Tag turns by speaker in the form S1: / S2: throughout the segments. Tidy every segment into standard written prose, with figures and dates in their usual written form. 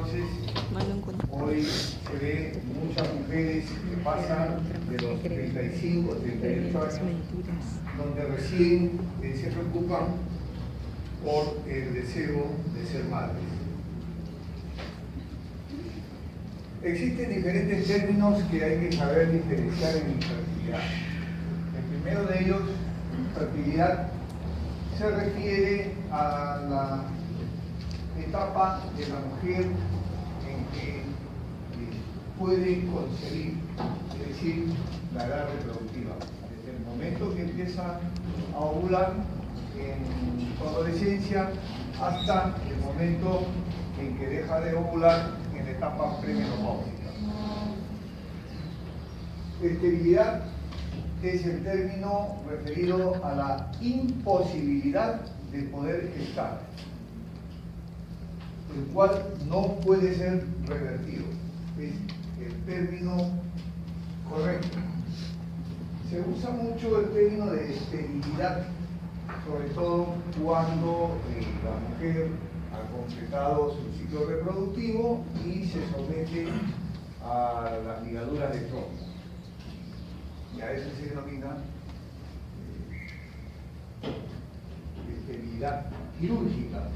S1: Entonces, hoy se ve muchas mujeres que pasan de los 35 o 38 años, donde recién se preocupan por el deseo de ser madres. Existen diferentes términos que hay que saber diferenciar en infertilidad. El primero de ellos, fertilidad, se refiere a la etapa de la mujer en que puede concebir, es decir, la edad reproductiva. Desde el momento que empieza a ovular en su adolescencia hasta el momento en que deja de ovular en la etapa premenopáusica. Esterilidad es el término referido a la imposibilidad de poder gestar, el cual no puede ser revertido. Es el término correcto. Se usa mucho el término de esterilidad, sobre todo cuando la mujer ha completado su ciclo reproductivo y se somete a las ligaduras de tronco. Y a eso se denomina esterilidad quirúrgica.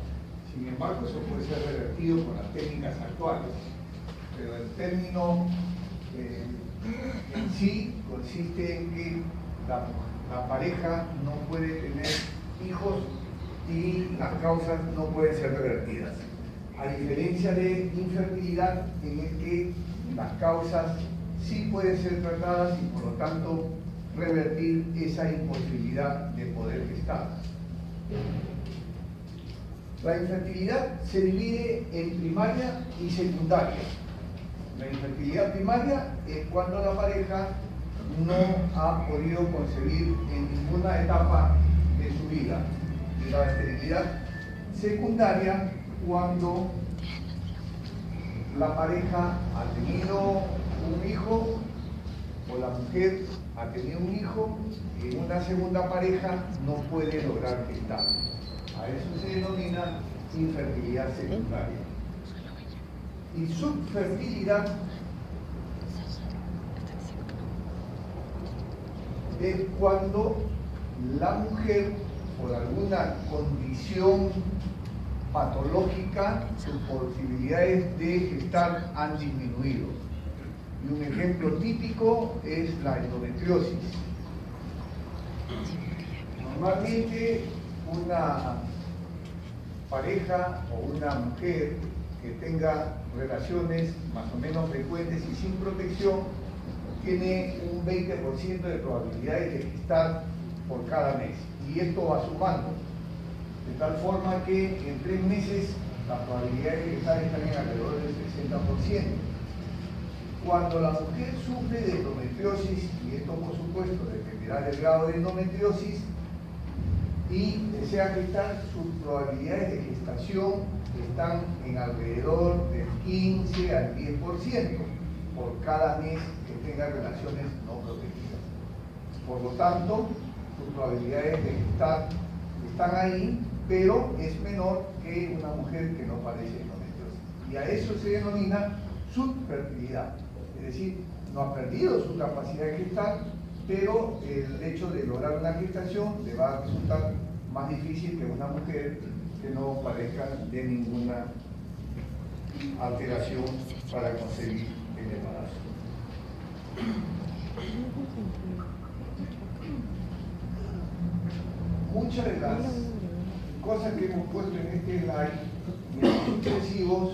S1: Sin embargo, eso puede ser revertido con las técnicas actuales. Pero el término en sí consiste en que la pareja no puede tener hijos y las causas no pueden ser revertidas. A diferencia de infertilidad, en el que las causas sí pueden ser tratadas y por lo tanto revertir esa imposibilidad de poder gestar. La infertilidad se divide en primaria y secundaria. La infertilidad primaria es cuando la pareja no ha podido concebir en ninguna etapa de su vida. Y la esterilidad secundaria cuando la pareja ha tenido un hijo o la mujer ha tenido un hijo y en una segunda pareja no puede lograr gestar. A eso se denomina infertilidad secundaria. Y subfertilidad es cuando la mujer, por alguna condición patológica, sus posibilidades de gestar han disminuido. Y un ejemplo típico es la endometriosis. Normalmente una pareja o una mujer que tenga relaciones más o menos frecuentes y sin protección tiene un 20% de probabilidades de gestar por cada mes. Y esto va sumando, de tal forma que en 3 meses las probabilidades de gestar están en alrededor del 60%. Cuando la mujer sufre de endometriosis, y esto por supuesto dependerá del grado de endometriosis, y desea gestar, sus probabilidades de gestación están en alrededor del 15 al 10% por cada mes que tenga relaciones no protegidas. Por lo tanto, sus probabilidades de gestar están ahí, pero es menor que una mujer que no padece endometriosis. Y a eso se denomina subfertilidad. Es decir, no ha perdido su capacidad de gestar, pero el hecho de lograr una gestación le va a resultar más difícil que una mujer que no padezca de ninguna alteración para concebir el embarazo. Muchas de las cosas que hemos puesto en este slide y en los sucesivos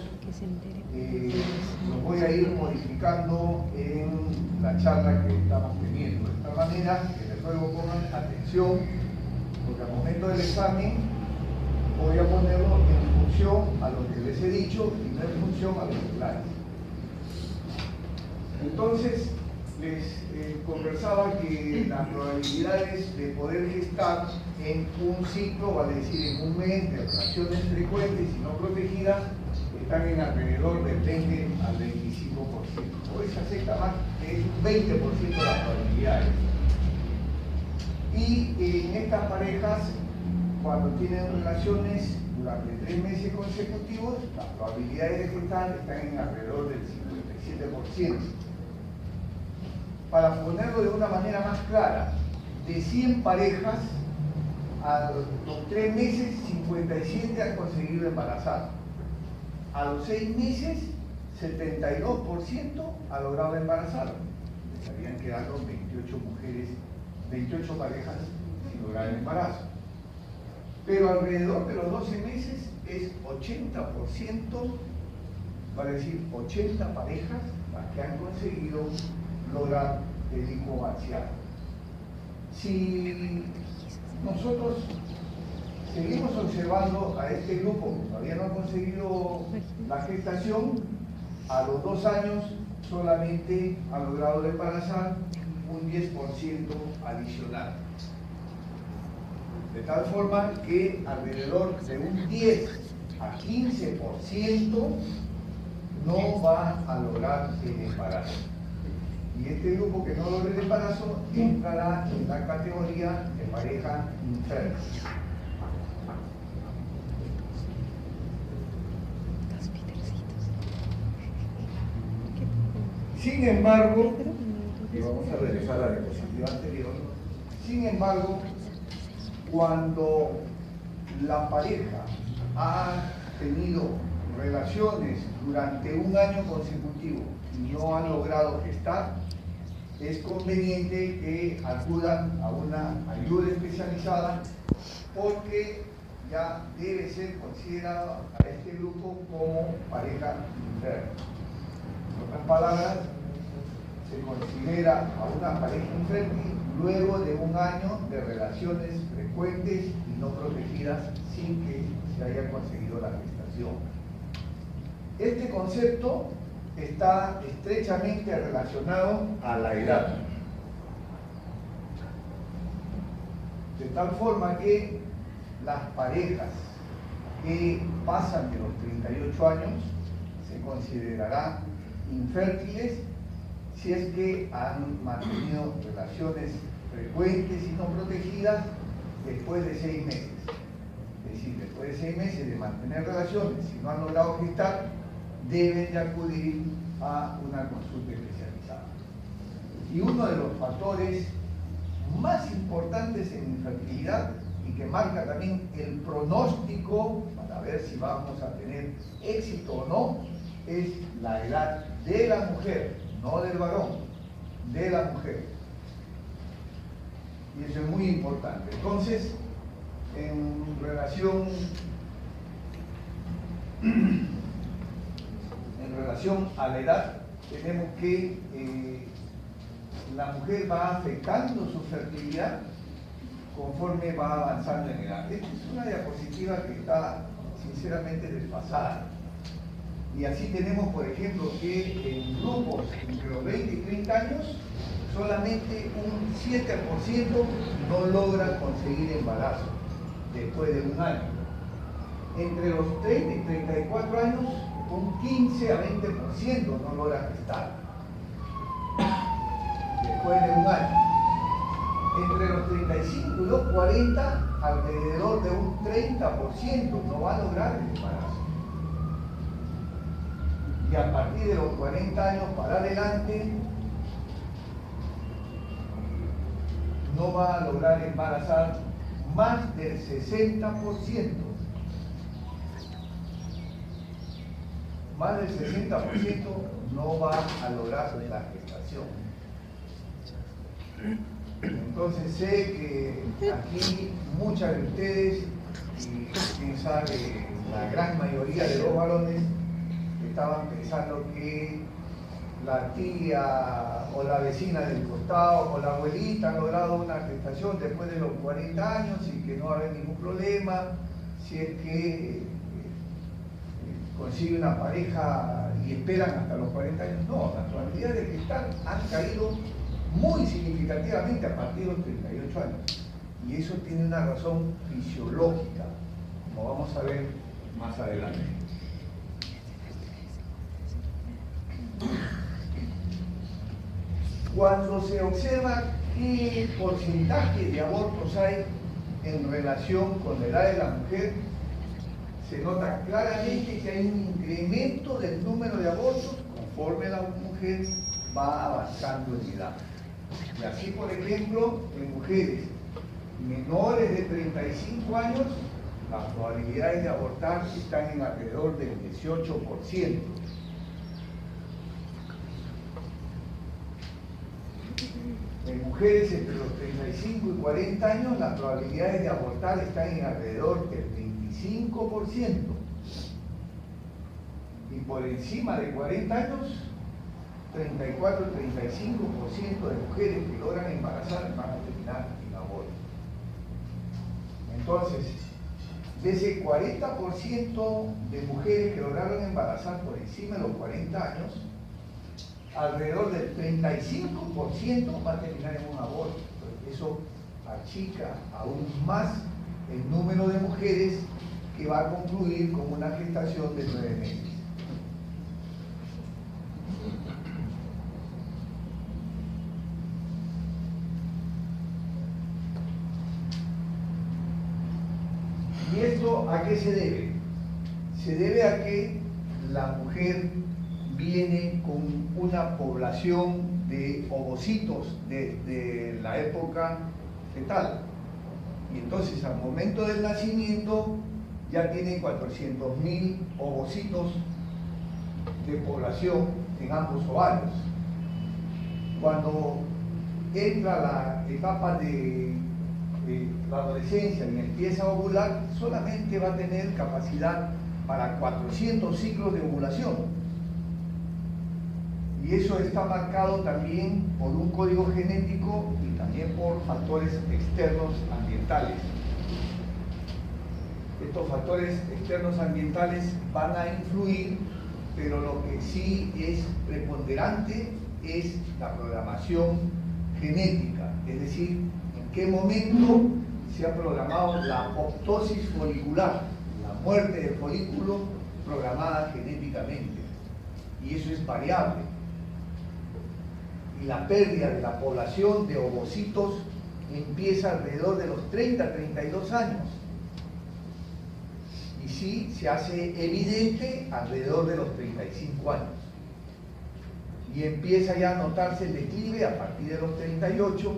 S1: los voy a ir modificando en la charla que estamos teniendo. De esta manera que les ruego pongan atención, porque al momento del examen voy a ponerlo en función a lo que les he dicho y no en función a los slides. Entonces, les conversaba que las probabilidades de poder gestar en un ciclo, vale decir en un mes, de relaciones frecuentes y no protegidas, están en alrededor del 20 al 25%. Hoy se acepta más que un 20% de las probabilidades. Y en estas parejas, cuando tienen relaciones durante 3 meses consecutivos, las probabilidades de gestar están en alrededor del 57%. Para ponerlo de una manera más clara, de 100 parejas, a los 3 meses, 57 han conseguido embarazar. A los 6 meses, 72% ha logrado embarazar. Les estarían quedando 28 parejas sin lograr el embarazo. Pero alrededor de los 12 meses es 80%, vale decir 80 parejas las que han conseguido lograr el hijo vaciado. Si nosotros seguimos observando a este grupo que todavía no ha conseguido la gestación, a los 2 años solamente ha logrado embarazar un 10% adicional. De tal forma que alrededor de un 10 a 15% no va a lograr el embarazo. Y este grupo que no logra el embarazo entrará en la categoría de pareja infértil. Sin embargo, y vamos a regresar a la diapositiva anterior, sin embargo, cuando la pareja ha tenido relaciones durante un año consecutivo y no ha logrado gestar, es conveniente que acudan a una ayuda especializada porque ya debe ser considerado a este grupo como pareja infértil. En otras palabras, se considera a una pareja infértil luego de un año de relaciones frecuentes y no protegidas sin que se haya conseguido la gestación. Este concepto está estrechamente relacionado a la edad, de tal forma que las parejas que pasan de los 38 años se considerarán infértiles si es que han mantenido relaciones frecuentes y no protegidas después de 6 meses. Es decir, después de 6 meses de mantener relaciones, si no han logrado gestar, deben de acudir a una consulta especializada. Y uno de los factores más importantes en infertilidad y que marca también el pronóstico para ver si vamos a tener éxito o no, es la edad de la mujer, no del varón, de la mujer. Y eso es muy importante. Entonces, en relación a la edad, tenemos que la mujer va afectando su fertilidad conforme va avanzando en edad. Esta es una diapositiva que está sinceramente desfasada. Y así tenemos, por ejemplo, que en grupos entre los 20 y 30 años, solamente un 7% no logra conseguir embarazo después de un año. Entre los 30 y 34 años, un 15 a 20% no logra gestar después de un año. Entre los 35 y los 40, alrededor de un 30% no va a lograr el embarazo. Y a partir de los 40 años para adelante, no va a lograr embarazar más del 60%. Más del 60% no va a lograr la gestación. Entonces sé que aquí muchas de ustedes, y quién sabe, la gran mayoría de los varones, estaban pensando que la tía o la vecina del costado o la abuelita han logrado una gestación después de los 40 años y que no va a haber ningún problema si es que consigue una pareja y esperan hasta los 40 años. No, las probabilidades de gestar han caído muy significativamente a partir de los 38 años. Y eso tiene una razón fisiológica, como vamos a ver más adelante. Cuando se observa qué porcentaje de abortos hay en relación con la edad de la mujer, se nota claramente que hay un incremento del número de abortos conforme la mujer va avanzando en edad. Y así, por ejemplo, en mujeres menores de 35 años, las probabilidades de abortar están en alrededor del 18%. En mujeres entre los 35 y 40 años, las probabilidades de abortar están en alrededor del 25%. Y por encima de 40 años, 34 35% de mujeres que logran embarazar van a terminar en aborto. Entonces, de ese 40% de mujeres que lograron embarazar por encima de los 40 años, alrededor del 35% va a terminar en un aborto. Eso achica aún más el número de mujeres que va a concluir con una gestación de 9 meses. ¿Y esto a qué se debe? Se debe a que la mujer viene con una población de ovocitos de la época fetal. Y entonces al momento del nacimiento ya tiene 400.000 ovocitos de población en ambos ovarios. Cuando entra la etapa de la adolescencia y empieza a ovular, solamente va a tener capacidad para 400 ciclos de ovulación. Y eso está marcado también por un código genético y también por factores externos ambientales. Estos factores externos ambientales van a influir, pero lo que sí es preponderante es la programación genética, es decir, en qué momento se ha programado la apoptosis folicular, la muerte del folículo programada genéticamente, y eso es variable. Y la pérdida de la población de ovocitos empieza alrededor de los 30-32 años. Y sí se hace evidente alrededor de los 35 años. Y empieza ya a notarse el declive a partir de los 38.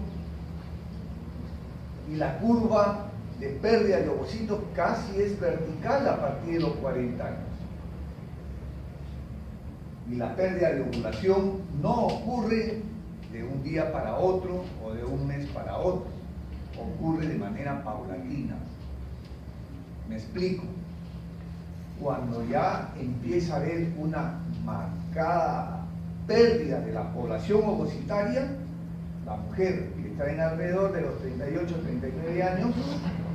S1: Y la curva de pérdida de ovocitos casi es vertical a partir de los 40 años. Y la pérdida de ovulación no ocurre de un día para otro o de un mes para otro, ocurre de manera paulatina. Me explico. Cuando ya empieza a haber una marcada pérdida de la población ovocitaria, la mujer que está en alrededor de los 38-39 años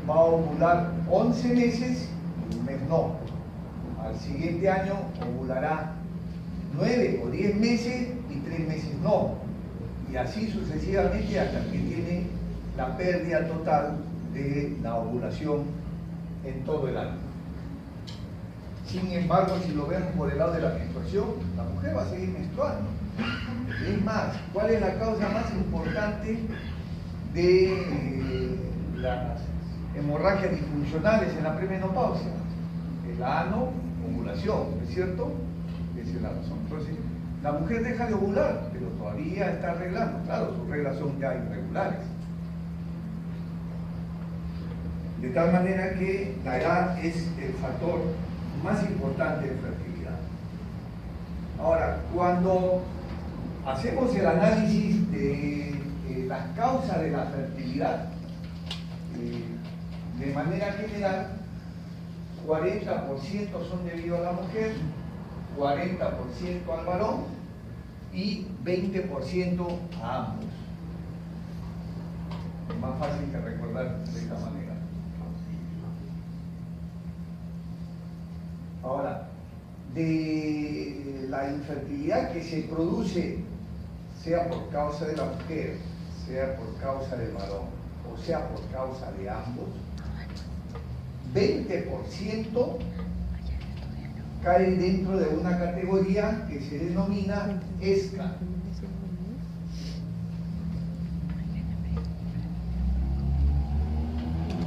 S1: va a ovular 11 meses y un mes no. Al siguiente año ovulará 9 o 10 meses y 3 meses no. Y así sucesivamente hasta que tiene la pérdida total de la ovulación en todo el año. Sin embargo, si lo vemos por el lado de la menstruación, la mujer va a seguir menstruando. Es más, ¿cuál es la causa más importante de las hemorragias disfuncionales en la premenopausia? El ano, ovulación, ¿no es cierto? Esa es la razón. Entonces, la mujer deja de ovular, pero todavía está arreglando. Claro, sus reglas son ya irregulares. De tal manera que la edad es el factor más importante de fertilidad. Ahora, cuando hacemos el análisis de las causas de la fertilidad, de manera general, 40% son debido a la mujer, 40% al varón y 20% a ambos. Es más fácil que recordar de esta manera. Ahora, de la infertilidad que se produce, sea por causa de la mujer, sea por causa del varón, o sea por causa de ambos, 20% cae dentro de una categoría que se denomina ESCA.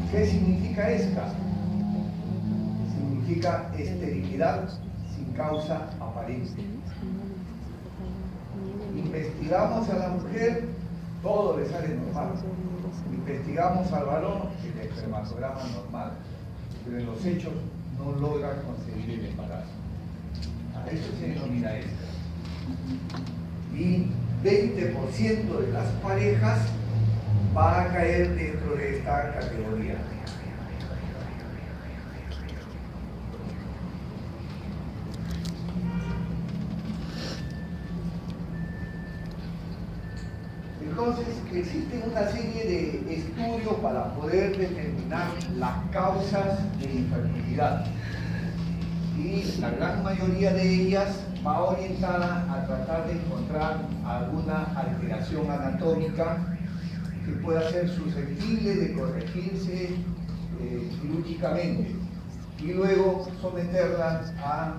S1: ¿Qué significa ESCA? significa esterilidad sin causa aparente. Investigamos a la mujer, todo le sale normal. Investigamos al varón, el espermatograma normal, pero en los hechos no logra conseguir el embarazo. A eso se denomina esto. Y 20% de las parejas va a caer dentro de esta categoría. Entonces, existe una serie de estudios para poder determinar las causas de infertilidad. Y la gran mayoría de ellas va orientada a tratar de encontrar alguna alteración anatómica que pueda ser susceptible de corregirse quirúrgicamente y luego someterlas a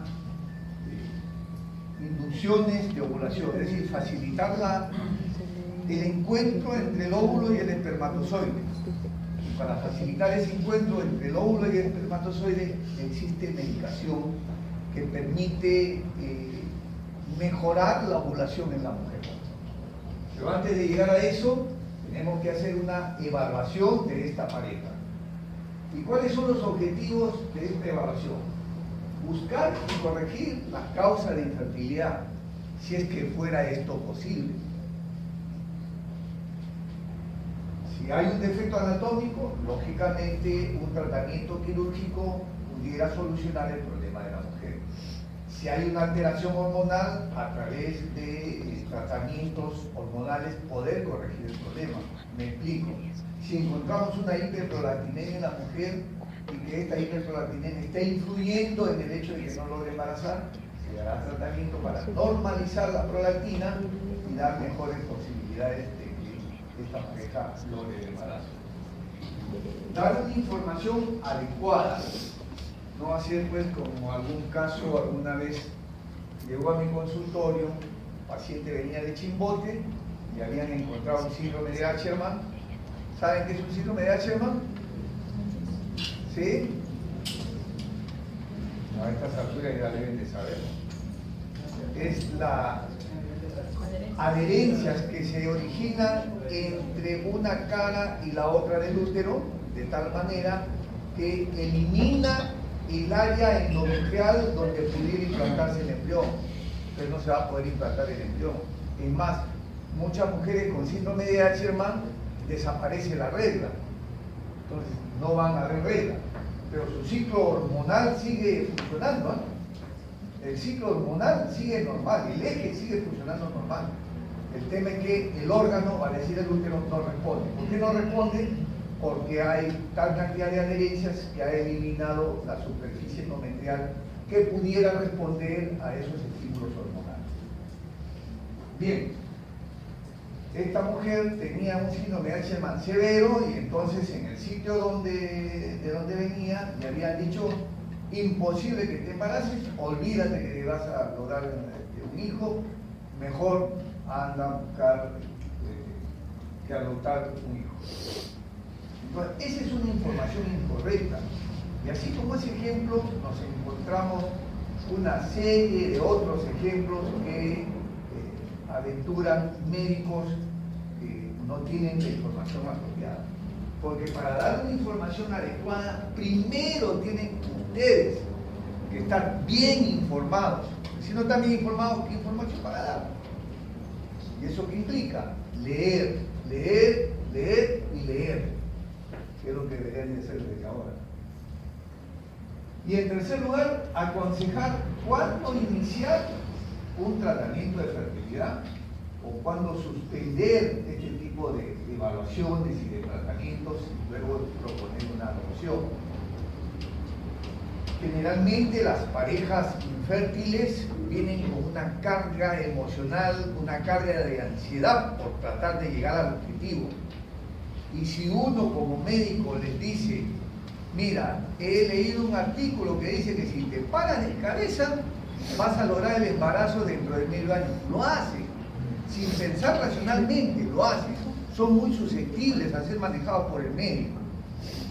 S1: inducciones de ovulación, es decir, facilitar el encuentro entre el óvulo y el espermatozoide. Y para facilitar ese encuentro entre el óvulo y el espermatozoide existe medicación que permite mejorar la ovulación en la mujer. Pero antes de llegar a eso, tenemos que hacer una evaluación de esta pareja. ¿Y cuáles son los objetivos de esta evaluación? Buscar y corregir las causas de infertilidad, si es que fuera esto posible. Si hay un defecto anatómico, lógicamente un tratamiento quirúrgico pudiera solucionar el problema de la mujer. Si hay una alteración hormonal, a través de tratamientos hormonales poder corregir el problema. Me explico. Si encontramos una hiperprolactinemia en la mujer y que esta hiperprolactinemia está influyendo en el hecho de que no logre embarazar, se dará tratamiento para normalizar la prolactina y dar mejores posibilidades de que esta pareja logre el embarazo. Dar una información adecuada. No hacer pues como algún caso, alguna vez llegó a mi consultorio, el paciente venía de Chimbote y habían encontrado un síndrome de Asherman. ¿Saben qué es un síndrome de Asherman? ¿Sí? A estas alturas ya deben de saber. Es la adherencias que se originan entre una cara y la otra del útero, de tal manera que elimina el área endometrial donde pudiera implantarse el embrión. Entonces no se va a poder implantar el embrión. Es más, muchas mujeres con síndrome de Asherman desaparece la regla. Entonces no van a haber regla. Pero su ciclo hormonal sigue funcionando, ¿eh? El ciclo hormonal sigue normal, el eje sigue funcionando normal. El tema es que el órgano, vale decir el útero, no responde. ¿Por qué no responde? Porque hay tal cantidad de adherencias que ha eliminado la superficie endometrial que pudiera responder a esos estímulos hormonales. Bien, esta mujer tenía un síndrome de Asherman severo y entonces en el sitio de donde venía le habían dicho: imposible que te embaraces, olvídate que vas a lograr un hijo, mejor anda a buscar que adoptar un hijo. Entonces, esa es una información incorrecta. Y así como ese ejemplo, nos encontramos una serie de otros ejemplos que aventuran médicos que no tienen la información apropiada. Porque para dar una información adecuada, primero tienen ustedes que estar bien informados. Si no están bien informados, ¿qué información para dar? ¿Y eso qué implica? Leer, leer, leer y leer, que es lo que deberían de hacer desde ahora. Y en tercer lugar, aconsejar cuándo iniciar un tratamiento de fertilidad o cuándo suspender este tipo de evaluaciones y de tratamientos y luego proponer una adopción. Generalmente las parejas infértiles vienen con una carga emocional, una carga de ansiedad por tratar de llegar al objetivo. Y si uno como médico les dice: mira, he leído un artículo que dice que si te paras de cabeza vas a lograr el embarazo dentro de medio año, lo hace, sin pensar racionalmente, lo hace. Son muy susceptibles a ser manejados por el médico,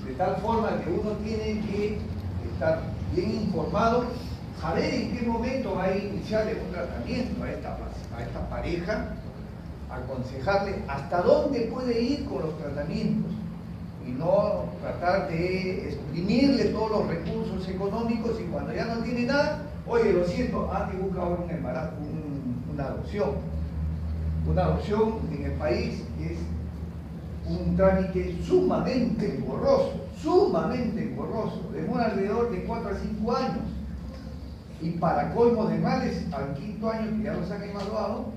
S1: de tal forma que uno tiene que estar bien informado, saber en qué momento va a iniciarle un tratamiento a esta pareja, aconsejarle hasta dónde puede ir con los tratamientos y no tratar de exprimirle todos los recursos económicos y cuando ya no tiene nada, oye, lo siento, que busca ahora un embarazo, una adopción. Una adopción en el país es un trámite sumamente engorroso, demora alrededor de 4 a 5 años. Y para colmo de males, al 5.º año que ya los han evaluado,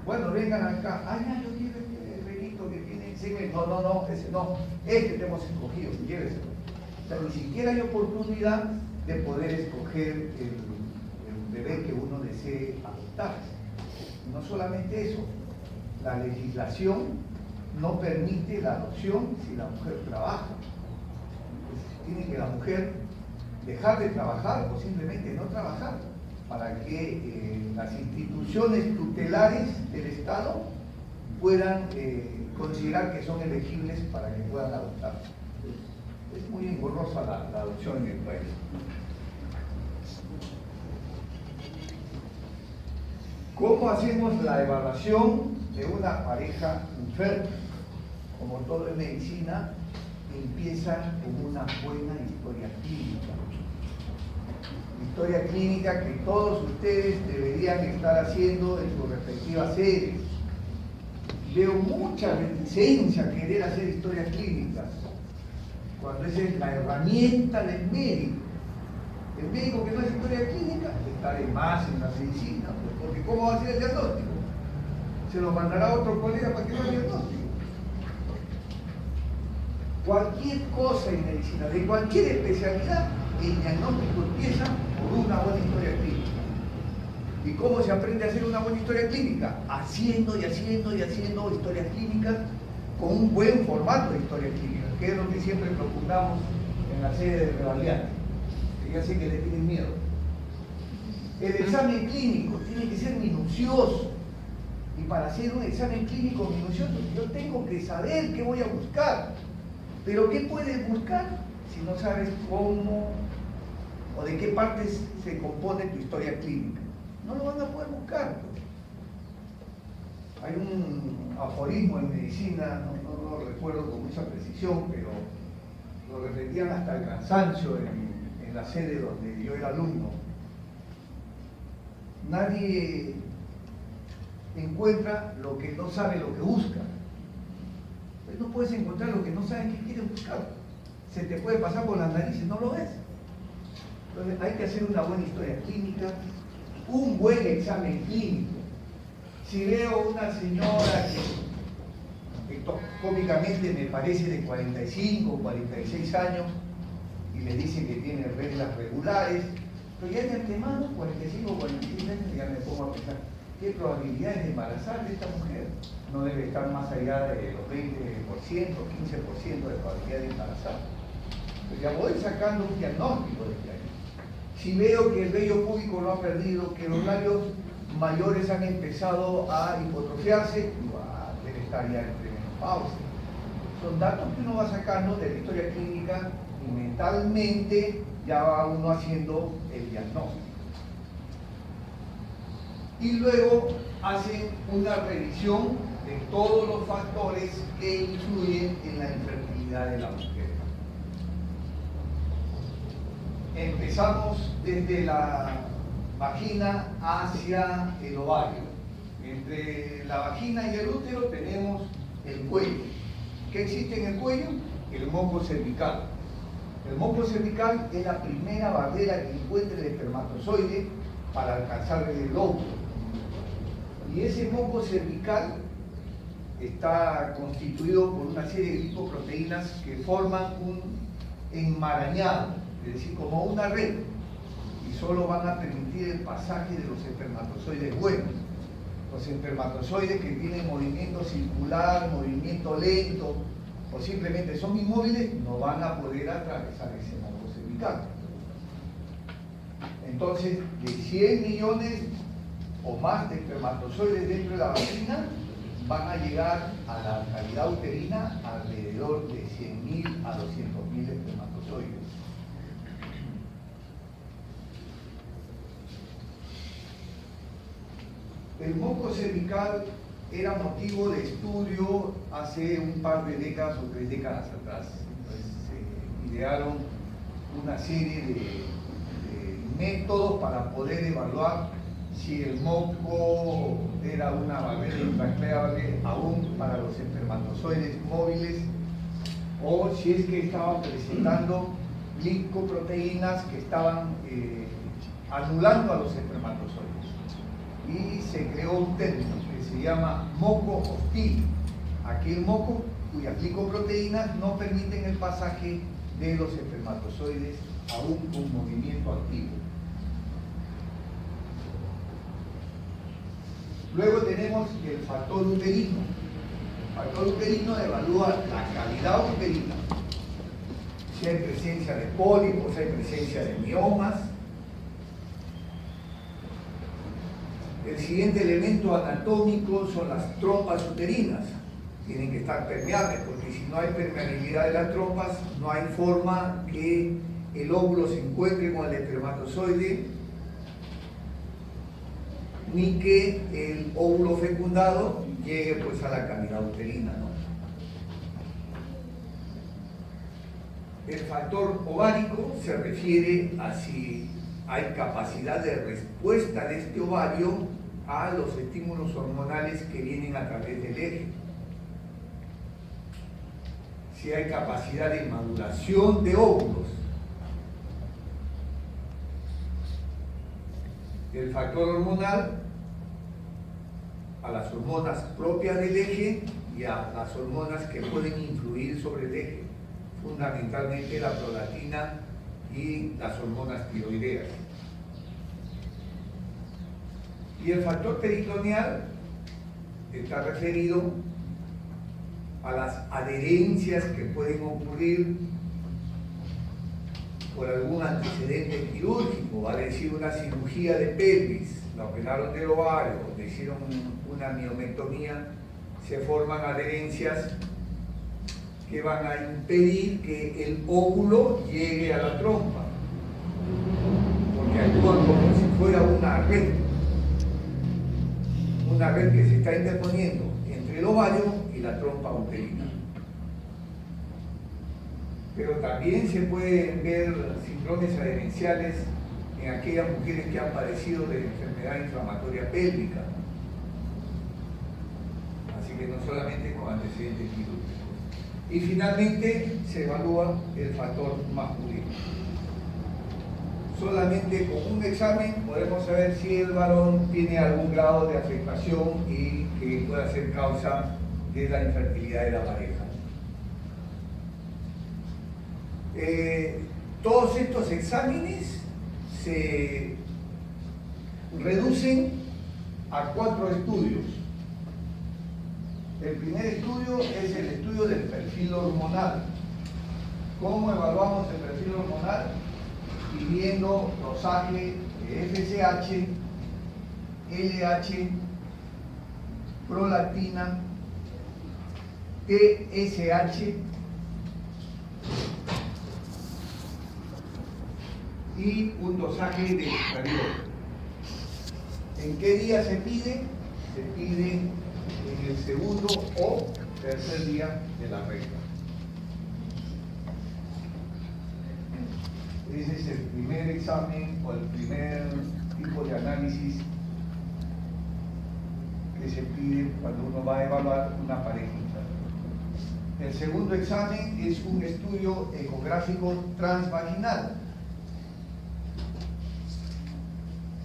S1: bueno, vengan acá, ya yo quiero este reguito que tiene 6 meses. No, ese no, este te hemos escogido, lléveselo. O sea, ni siquiera hay oportunidad de poder escoger el bebé que uno desee adoptar. No solamente eso, la legislación no permite la adopción si la mujer trabaja. Entonces, tiene que la mujer dejar de trabajar o simplemente no trabajar para que las instituciones tutelares del Estado puedan considerar que son elegibles para que puedan adoptar. Es muy engorrosa la adopción en el país. ¿Cómo hacemos la evaluación de una pareja enferma? Como todo en medicina, empieza con una buena historia clínica. Historia clínica que todos ustedes deberían estar haciendo en sus respectivas sedes. Veo mucha reticencia a querer hacer historias clínicas, cuando esa es la herramienta del médico. El médico que no hace historia clínica está de más en la medicina, porque ¿cómo va a hacer el diagnóstico? Se lo mandará a otro colega para que haga el diagnóstico. Cualquier cosa en medicina, de cualquier especialidad, el diagnóstico empieza por una buena historia clínica. ¿Y cómo se aprende a hacer una buena historia clínica? Haciendo historias clínicas con un buen formato de historia clínica, que es lo que siempre procuramos en la sede de Revalidante, que ya sé que le tienen miedo. El examen clínico tiene que ser minucioso, y para hacer un examen clínico minucioso yo tengo que saber qué voy a buscar. Pero ¿qué puedes buscar si no sabes cómo o de qué partes se compone tu historia clínica? No lo van a poder buscar. Hay un aforismo en medicina, no lo recuerdo con mucha precisión, pero lo repetían hasta el cansancio en la sede donde yo era alumno. Nadie encuentra lo que no sabe lo que busca. Pues no puedes encontrar lo que no sabes que quieres buscar. Se te puede pasar por las narices, no lo ves. Entonces hay que hacer una buena historia clínica, un buen examen clínico. Si veo una señora que cómicamente me parece de 45 o 46 años y le dicen que tiene reglas regulares, pero ya de antemano, 45 o 46 años, ya me pongo a pensar, ¿qué probabilidades de embarazar de esta mujer? No debe estar más allá de los 20%, 15% de probabilidad de embarazar. Pues ya voy sacando un diagnóstico de que hay. Si veo que el vello púbico lo ha perdido, que los labios mayores han empezado a hipotrofiarse, digo, debe estar ya en premenopausia. Son datos que uno va sacando de la historia clínica y mentalmente ya va uno haciendo el diagnóstico. Y luego hacen una revisión de todos los factores que influyen en la infertilidad de la mujer. Empezamos desde la vagina hacia el ovario. Entre la vagina y el útero tenemos el cuello. ¿Qué existe en el cuello? El moco cervical. El moco cervical es la primera barrera que encuentra el espermatozoide para alcanzar el óvulo. Y ese moco cervical está constituido por una serie de lipoproteínas que forman un enmarañado, es decir, como una red, y solo van a permitir el pasaje de los espermatozoides buenos. Los espermatozoides que tienen movimiento circular, movimiento lento, o simplemente son inmóviles, no van a poder atravesar ese moco cervical. Entonces, de 100 millones o más de espermatozoides dentro de la vagina, van a llegar a la cavidad uterina alrededor de 100.000 a 200.000 espermatozoides. El moco cervical era motivo de estudio hace un par de décadas o 3 décadas atrás. Pues, se idearon una serie de métodos para poder evaluar si el moco era una barrera implacable aún para los espermatozoides móviles o si es que estaban presentando glicoproteínas que estaban anulando a los espermatozoides. Y se creó un término que se llama moco hostil, aquel moco cuyas glicoproteínas no permiten el pasaje de los espermatozoides aún con movimiento activo. Luego tenemos el factor uterino. El factor uterino evalúa la calidad uterina, si hay presencia de pólipos, si hay presencia de miomas. El siguiente elemento anatómico son las trompas uterinas. Tienen que estar permeables, porque si no hay permeabilidad de las trompas, no hay forma que el óvulo se encuentre con el espermatozoide, ni que el óvulo fecundado llegue pues a la cavidad uterina, ¿no? El factor ovárico se refiere a si hay capacidad de respuesta de este ovario a los estímulos hormonales que vienen a través del eje. Si hay capacidad de maduración de óvulos. El factor hormonal a las hormonas propias del eje y a las hormonas que pueden influir sobre el eje, fundamentalmente la prolactina y las hormonas tiroideas. Y el factor peritoneal está referido a las adherencias que pueden ocurrir por algún antecedente quirúrgico, vale decir una cirugía de pelvis, la operaron del ovario, le hicieron una miomectomía, se forman adherencias que van a impedir que el óvulo llegue a la trompa, porque actúan como si fuera una red que se está interponiendo entre el ovario y la trompa uterina. Pero también se pueden ver síndromes adherenciales en aquellas mujeres que han padecido de enfermedad inflamatoria pélvica. Así que no solamente con antecedentes quirúrgicos. Y finalmente se evalúa el factor masculino. Solamente con un examen podemos saber si el varón tiene algún grado de afectación y que pueda ser causa de la infertilidad de la pareja. Todos estos exámenes se reducen a 4 estudios. El primer estudio es el estudio del perfil hormonal. ¿Cómo evaluamos el perfil hormonal? Midiendo dosaje de FSH, LH, prolactina, TSH y un dosaje de estradiol. ¿En qué día se pide? Se pide en el segundo o tercer día de la regla. Ese es el primer examen o el primer tipo de análisis que se pide cuando uno va a evaluar una pareja infertil. El segundo examen es un estudio ecográfico transvaginal.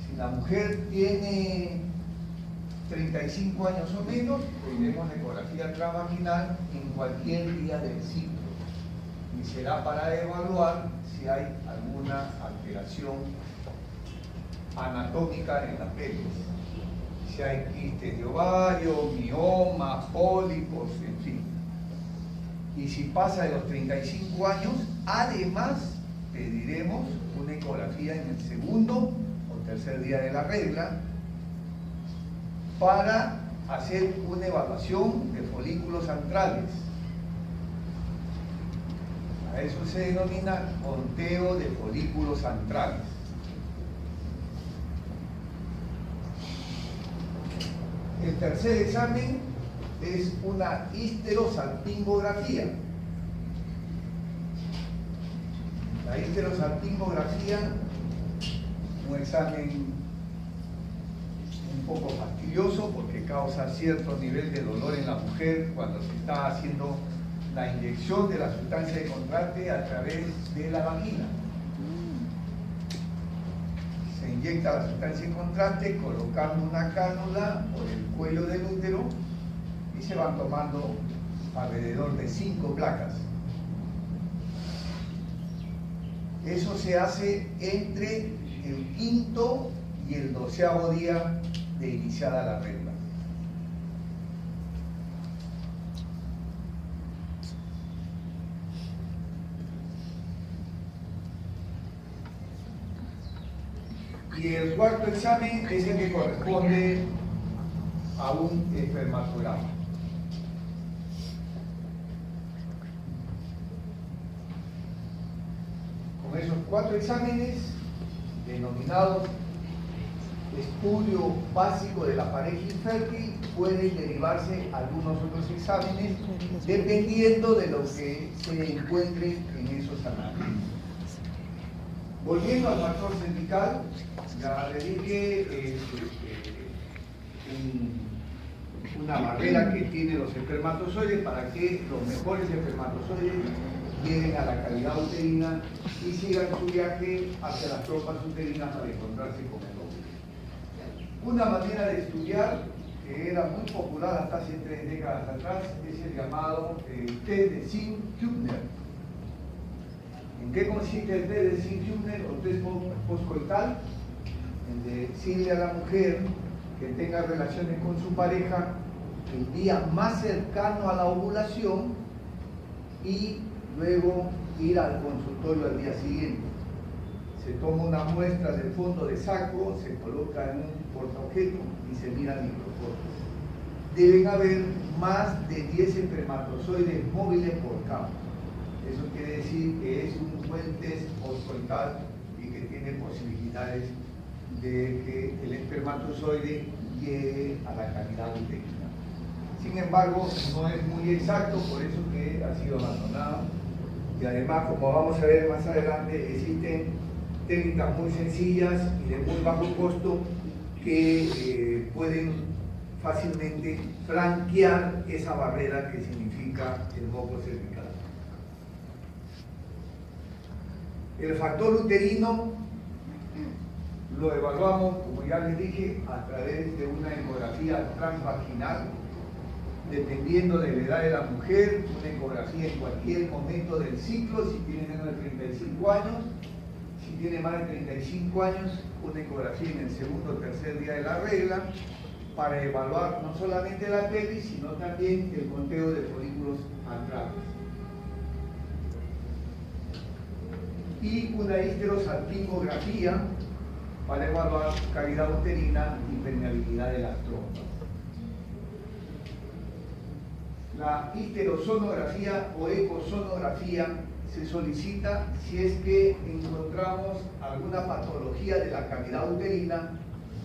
S1: Si la mujer tiene 35 años o menos, tendremos ecografía transvaginal en cualquier día del ciclo y será para evaluar si hay alguna alteración anatómica en la pelvis, si hay quistes de ovario, miomas, pólipos, en fin. Y si pasa de los 35 años, además pediremos una ecografía en el segundo o tercer día de la regla para hacer una evaluación de folículos antrales. A eso se denomina conteo de folículos antrales. tercer examen es una histerosalpingografía. La histerosalpingografía, un examen un poco fastidioso porque causa cierto nivel de dolor en la mujer cuando se está haciendo la inyección de la sustancia de contraste a través de la vagina. Se inyecta la sustancia de contraste colocando una cánula por el cuello del útero y se van tomando alrededor de 5 placas. Eso se hace entre el 5º y el 12º día de iniciada la regla. Y el cuarto examen es el que corresponde a un espermatograma. Con esos 4 exámenes, denominados estudio básico de la pareja infértil, pueden derivarse algunos otros exámenes dependiendo de lo que se encuentre en esos análisis. Volviendo al factor cervical, ya le dije una barrera que tienen los espermatozoides para que los mejores espermatozoides lleguen a la cavidad uterina y sigan su viaje hacia las trompas uterinas para encontrarse con el óvulo. Una manera de estudiar que era muy popular hasta hace 3 décadas atrás es el llamado test de Singh-Kubner. ¿En qué consiste el test de Singh-Kubner o test postcoital? En decirle a la mujer que tenga relaciones con su pareja el día más cercano a la ovulación y luego ir al consultorio al día siguiente. Se toma una muestra del fondo de saco, se coloca en un portaobjeto y se mira el microfoto. Deben haber más de 10 espermatozoides móviles por campo. Eso quiere decir que es un buen test postcoital y que tiene posibilidades de que el espermatozoide llegue a la cavidad uterina. Sin embargo, no es muy exacto, por eso que ha sido abandonado. Y además, como vamos a ver más adelante, existen técnicas muy sencillas y de muy bajo costo que pueden fácilmente franquear esa barrera que significa el moco cervical. El factor uterino lo evaluamos, como ya les dije, a través de una ecografía transvaginal, dependiendo de la edad de la mujer, una ecografía en cualquier momento del ciclo, si tiene menos de 35 años, si tiene más de 35 años, una ecografía en el segundo o tercer día de la regla, para evaluar no solamente la pelvis, sino también el conteo de folículos antrales. Y una histerosalpingografía para evaluar cavidad uterina y permeabilidad de las trompas. La histerosonografía o ecosonografía se solicita si es que encontramos alguna patología de la cavidad uterina,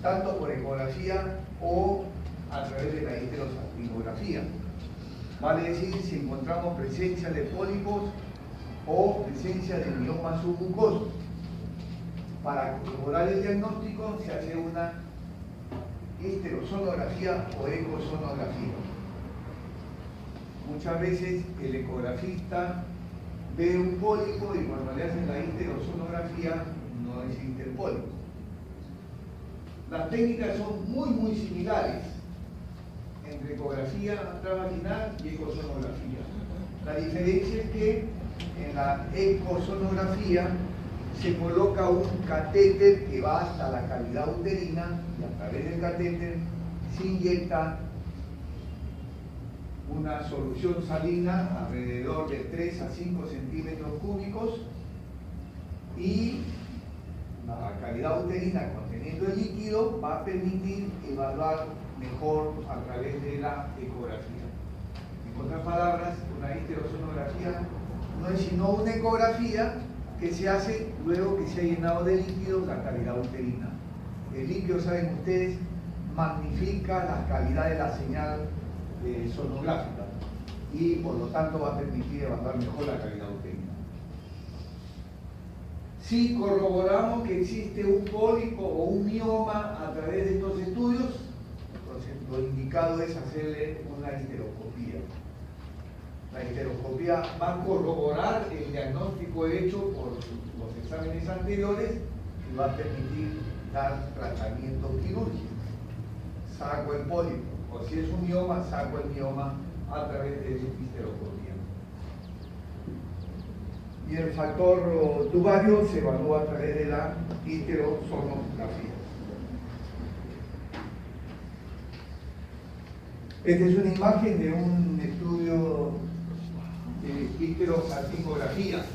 S1: tanto por ecografía o a través de la histerosalpingografía. Vale decir, si encontramos presencia de pólipos o presencia de mioma submucoso. Para corroborar el diagnóstico se hace una histerosonografía o ecosonografía. Muchas veces el ecografista ve un pólipo y cuando le hacen la histerosonografía no existe el pólipo. Las técnicas son muy similares entre ecografía transvaginal y ecosonografía. La diferencia es que en la ecosonografía se coloca un catéter que va hasta la cavidad uterina y a través del catéter se inyecta una solución salina alrededor de 3 a 5 centímetros cúbicos y la cavidad uterina conteniendo el líquido va a permitir evaluar mejor a través de la ecografía. En otras palabras, una histerosonografía no es sino una ecografía que se hace luego que se ha llenado de líquido la cavidad uterina. El líquido, saben ustedes, magnifica la calidad de la señal sonográfica y por lo tanto va a permitir evaluar mejor la calidad uterina. Si corroboramos que existe un pólipo o un mioma a través de estos estudios, entonces lo indicado es hacerle una histeroscopía. La histeroscopía va a corroborar el diagnóstico hecho por los exámenes anteriores y va a permitir dar tratamiento quirúrgico. Saco el pólipo, o si es un mioma, saco el mioma a través de histeroscopía. Y el factor tubario se evalúa a través de la histerosonografía. Esta es una imagen de un estudio de histerosalpingografía.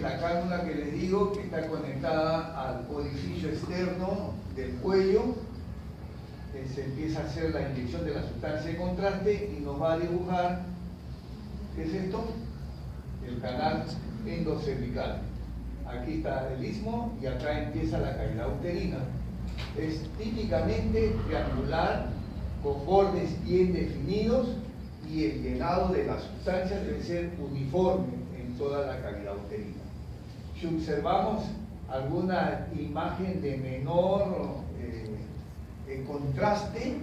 S1: La cánula que les digo que está conectada al orificio externo del cuello, se empieza a hacer la inyección de la sustancia de contraste y nos va a dibujar, ¿qué es esto? El canal endocervical. Aquí está el istmo y acá empieza la cavidad uterina. Es típicamente triangular, con bordes bien definidos y el llenado de la sustancia debe ser uniforme en toda la cavidad uterina. Si observamos alguna imagen de menor contraste,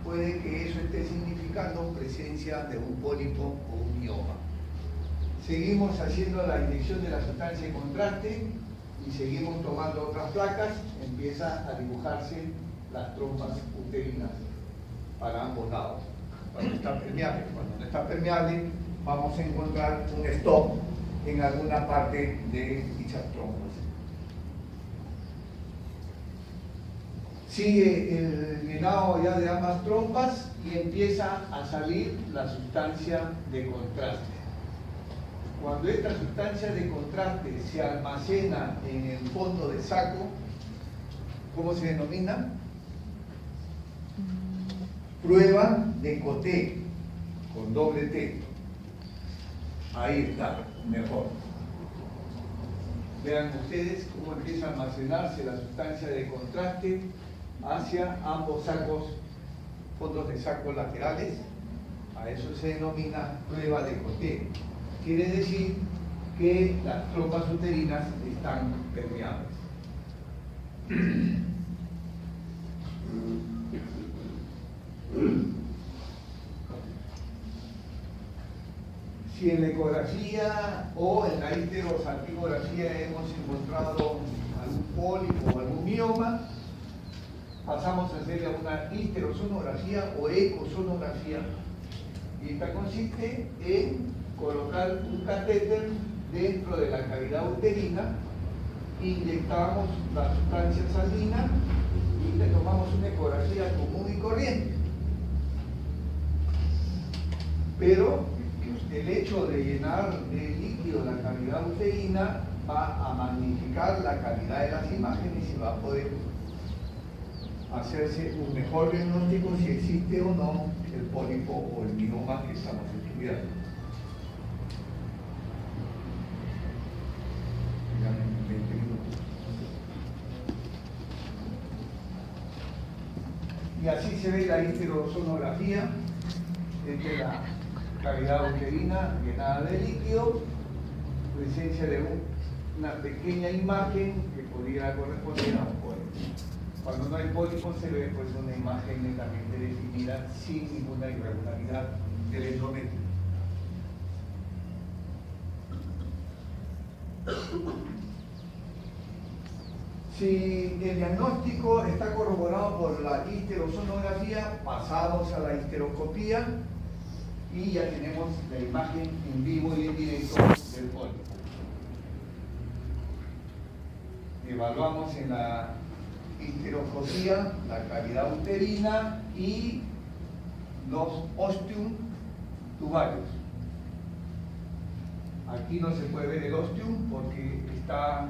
S1: puede que eso esté significando presencia de un pólipo o un mioma. Seguimos haciendo la inyección de la sustancia de contraste y seguimos tomando otras placas, empieza a dibujarse las trompas uterinas para ambos lados. Cuando está permeable, cuando no está permeable, vamos a encontrar un stop en alguna parte de dichas trompas. Sigue el llenado ya de ambas trompas y empieza a salir la sustancia de contraste. Cuando esta sustancia de contraste se almacena en el fondo del saco, ¿cómo se denomina? Prueba de Coté, con doble T. Ahí está, mejor. Vean ustedes cómo empieza a almacenarse la sustancia de contraste hacia ambos sacos, fondos de saco laterales. A eso se denomina prueba de Coté. Quiere decir que las trompas uterinas están permeables. Si en la ecografía o en la histerosalpingografía hemos encontrado algún pólipo o algún mioma, pasamos a hacer una histerosonografía o ecosonografía. Y esta consiste en colocar un catéter dentro de la cavidad uterina, inyectamos la sustancia salina y le tomamos una ecografía común y corriente. Pero el hecho de llenar de líquido la cavidad uterina va a magnificar la calidad de las imágenes y va a poder hacerse un mejor diagnóstico si existe o no el pólipo o el mioma que estamos estudiando. Y así se ve la histerosonografía desde la cavidad uterina llenada de líquido, presencia de una pequeña imagen que podría corresponder a un pólipo. Cuando no hay pólipo se ve pues una imagen netamente definida sin ninguna irregularidad del endometrio. Si el diagnóstico está corroborado por la histerosonografía, pasamos a la histeroscopía y ya tenemos la imagen en vivo y en directo del pólipo. Evaluamos en la histeroscopía la cavidad uterina y los ostium tubarios. Aquí no se puede ver el ostium porque está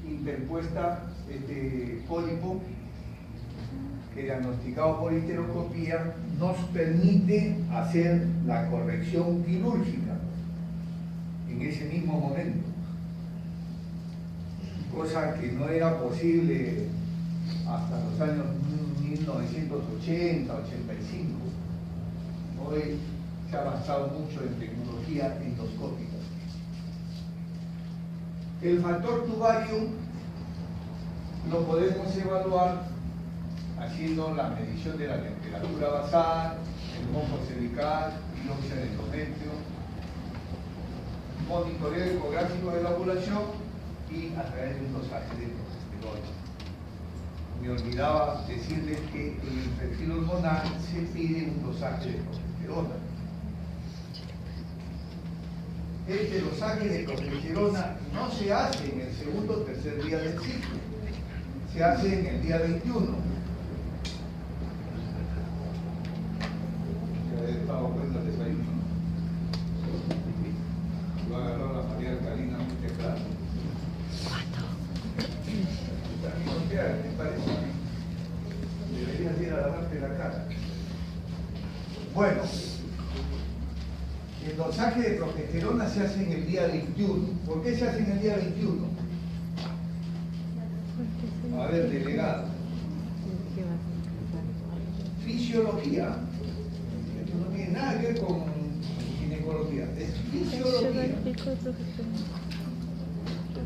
S1: interpuesta este pólipo que, diagnosticado por histeroscopía, nos permite hacer la corrección quirúrgica en ese mismo momento, cosa que no era posible hasta los años 1980, 85. Hoy se ha avanzado mucho en tecnología endoscópica. El factor tubarium lo podemos evaluar haciendo la medición de la temperatura basal, el moco cervical, biopsia del endometrio, monitoreo ecográfico de la ovulación y a través de un dosaje de progesterona. Me olvidaba decirles que en el perfil hormonal se pide un dosaje de progesterona. Este dosaje de progesterona no se hace en el segundo o tercer día del ciclo, se hace en el día 21. Ya he estado cuenta el desayuno. Lo agarró la María Alcalina muy temprano. ¿Qué parece? Deberías ir a lavarte la cara. Bueno, el dosaje de progesterona se hace en el día 21. ¿Por qué se hace en el día 21? A ver, delegado. Fisiología. Esto no tiene nada que ver con ginecología. Es fisiología.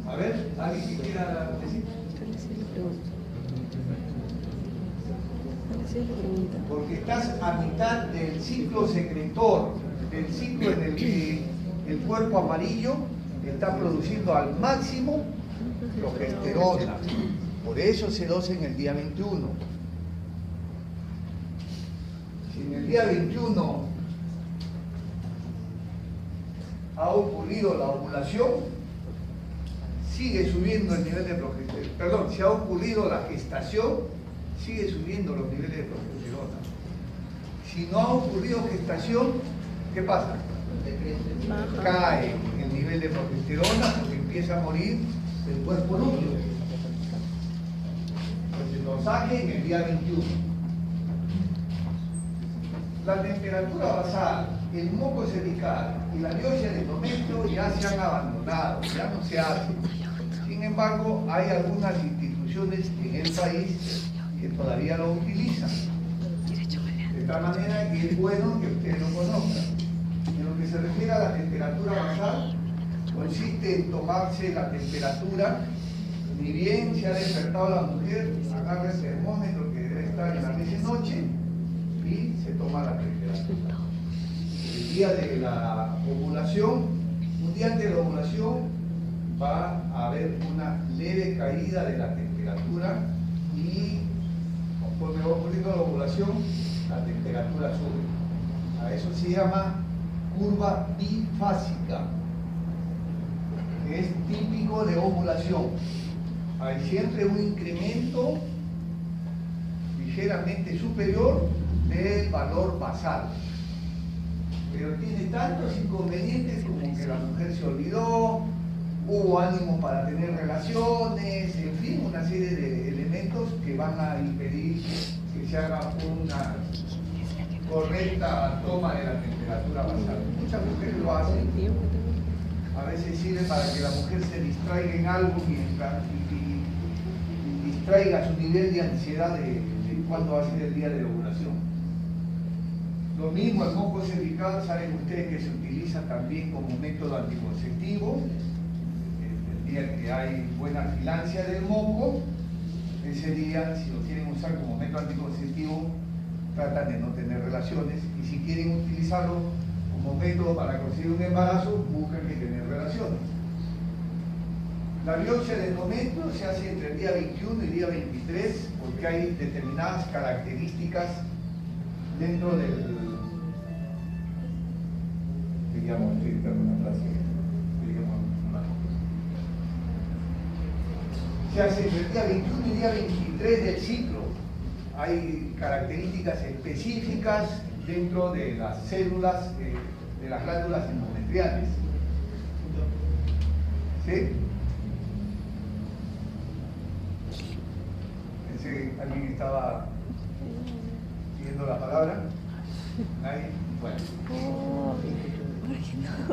S1: A ver, ¿alguien que quiera decir? Porque estás a mitad del ciclo secretor, del ciclo en el que el cuerpo amarillo está produciendo al máximo progesterona. Por eso se dosa en el día 21. Si en el día 21 ha ocurrido la ovulación, sigue subiendo el nivel de progesterona. Perdón, si ha ocurrido la gestación, sigue subiendo los niveles de progesterona. Si no ha ocurrido gestación, ¿qué pasa? Cae el nivel de progesterona porque empieza a morir el cuerpo lúteo. Entonces, el dosaje en el día 21. La temperatura basal, el moco cervical y la biopsia del endometrio ya se han abandonado, ya no se hacen. Sin embargo, hay algunas instituciones en el país que todavía lo utilizan. De tal manera que es bueno que ustedes lo conozcan. En lo que se refiere a la temperatura basal, consiste en tomarse la temperatura, ni bien se ha despertado la mujer, agarra el termómetro que debe estar en la medianoche y se toma la temperatura. El día de la ovulación, un día antes de la ovulación, va a haber una leve caída de la temperatura y conforme va ocurriendo la ovulación, la temperatura sube. A eso se llama curva bifásica, que es típico de ovulación. Hay siempre un incremento ligeramente superior del valor basal. Pero tiene tantos inconvenientes como que la mujer se olvidó, hubo ánimo para tener relaciones, en fin, una serie de elementos que van a impedir que se haga una correcta toma de la temperatura basal. Muchas mujeres lo hacen. A veces sirve para que la mujer se distraiga en algo y distraiga su nivel de ansiedad de cuándo va a ser el día de la ovulación. Lo mismo el moco cervical, saben ustedes que se utiliza también como método anticonceptivo. El día que hay buena filancia del moco, ese día, si lo quieren usar como método anticonceptivo, tratan de no tener relaciones, y si quieren utilizarlo como método para conseguir un embarazo, buscan que tener relaciones. La biopsia del endometrio se hace entre el día 21 y el día 23 porque hay determinadas características dentro del... digamos, una frase, se hace entre el día 21 y el día 23 del ciclo. Hay características específicas dentro de las células de las glándulas endometriales. ¿Sí? Pensé que alguien estaba pidiendo la palabra. ¿Nadie? Bueno.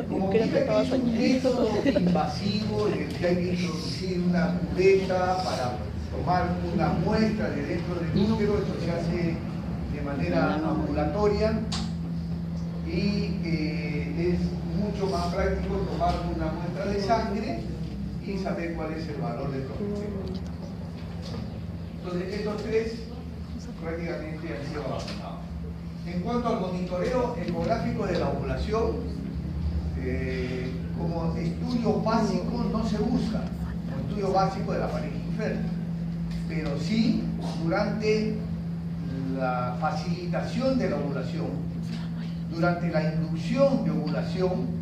S1: Como que es un método invasivo en el que hay que introducir una cubeta para tomar una muestra de dentro del útero, esto se hace de manera ambulatoria y es mucho más práctico tomar una muestra de sangre y saber cuál es el valor de progesteronas. Entonces, estos tres prácticamente han sido abandonados. En cuanto al monitoreo ecográfico de la ovulación, como estudio básico no se busca, como estudio básico de la pareja infértil, pero sí durante la facilitación de la ovulación, durante la inducción de ovulación,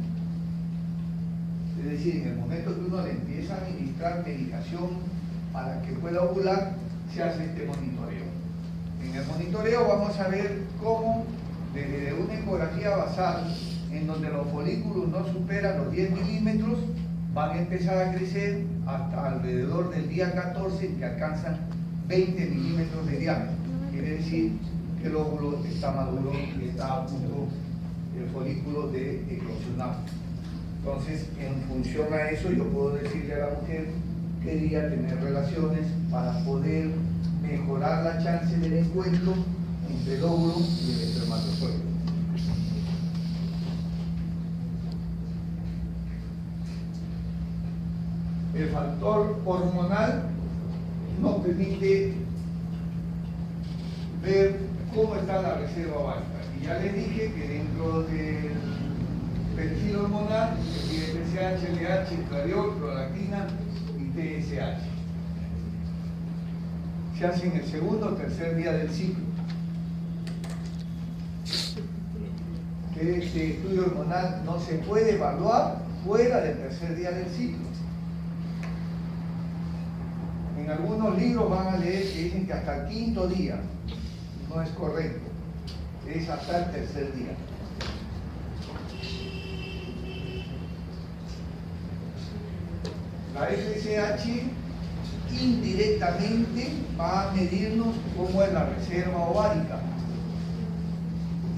S1: es decir, en el momento que uno le empieza a administrar medicación para que pueda ovular, se hace este monitoreo. En el monitoreo vamos a ver cómo desde una ecografía basal, en donde los folículos no superan los 10 milímetros, van a empezar a crecer hasta alrededor del día 14, en que alcanzan 20 milímetros de diámetro. Quiere decir que el óvulo está maduro y está a punto el folículo de eclosionar. Entonces, en función a eso, yo puedo decirle a la mujer que quería tener relaciones para poder mejorar la chance del encuentro entre el óvulo y el espermatozoide. El factor hormonal nos permite ver cómo está la reserva ovárica. Y ya les dije que dentro del perfil hormonal se tiene TSH, LH, estradiol, prolactina y TSH. Se hace en el segundo o tercer día del ciclo. Que este estudio hormonal no se puede evaluar fuera del tercer día del ciclo. En algunos libros van a leer que dicen que hasta el quinto día. No es correcto, es hasta el tercer día. La FSH indirectamente va a medirnos cómo es la reserva ovárica.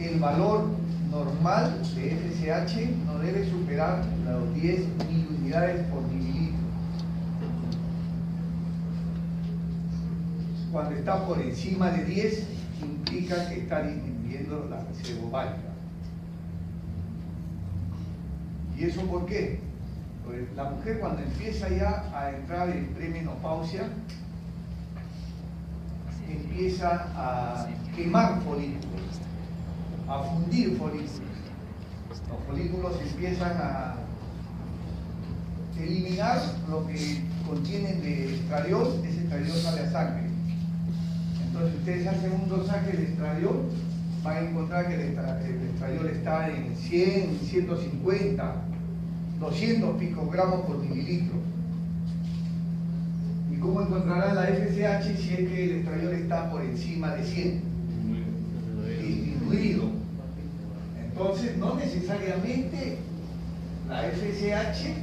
S1: El valor normal de FSH no debe superar los 10 miliunidades por mililitro. Cuando está por encima de 10, implica que está disminuyendo la reserva ovárica. ¿Y eso por qué? Pues la mujer, cuando empieza ya a entrar en premenopausia, empieza a quemar folículos, a fundir folículos. Los folículos empiezan a eliminar lo que contienen de estradiol, ese estradiol sale a sangre. Entonces, si ustedes hacen un dosaje de estradiol, van a encontrar que el estradiol está en 100, 150, 200 picogramos por mililitro. ¿Y cómo encontrarán la FSH si es que el estradiol está por encima de 100? Disminuido. Entonces, no necesariamente la FSH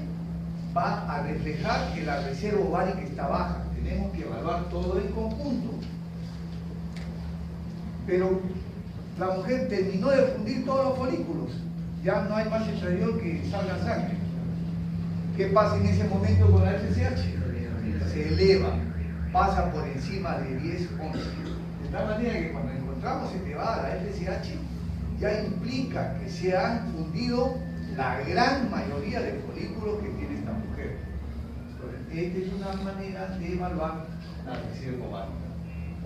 S1: va a reflejar que la reserva ovárica está baja. Tenemos que evaluar todo en conjunto. Pero la mujer terminó de fundir todos los folículos, ya no hay más estradiol que salga sangre. ¿Qué pasa en ese momento con la FSH? Se eleva, pasa por encima de 10, 11. De tal manera que cuando encontramos elevada la FSH, ya implica que se han fundido la gran mayoría de folículos que tiene esta mujer. Entonces, esta es una manera de evaluar la reserva ovárica.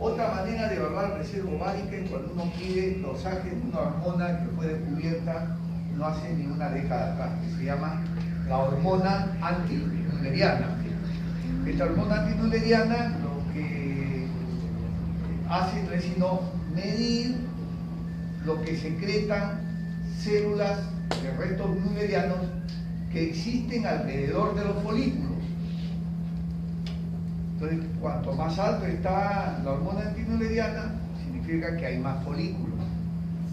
S1: Otra manera de evaluar reserva ovárica es cuando uno pide dosaje de una hormona que fue descubierta no hace ni una década atrás, que se llama la hormona antimulleriana. Esta hormona antimulleriana lo que hace no es sino medir lo que secretan células de restos mullerianos que existen alrededor de los folículos. Entonces, cuanto más alto está la hormona antimulleriana, significa que hay más folículos.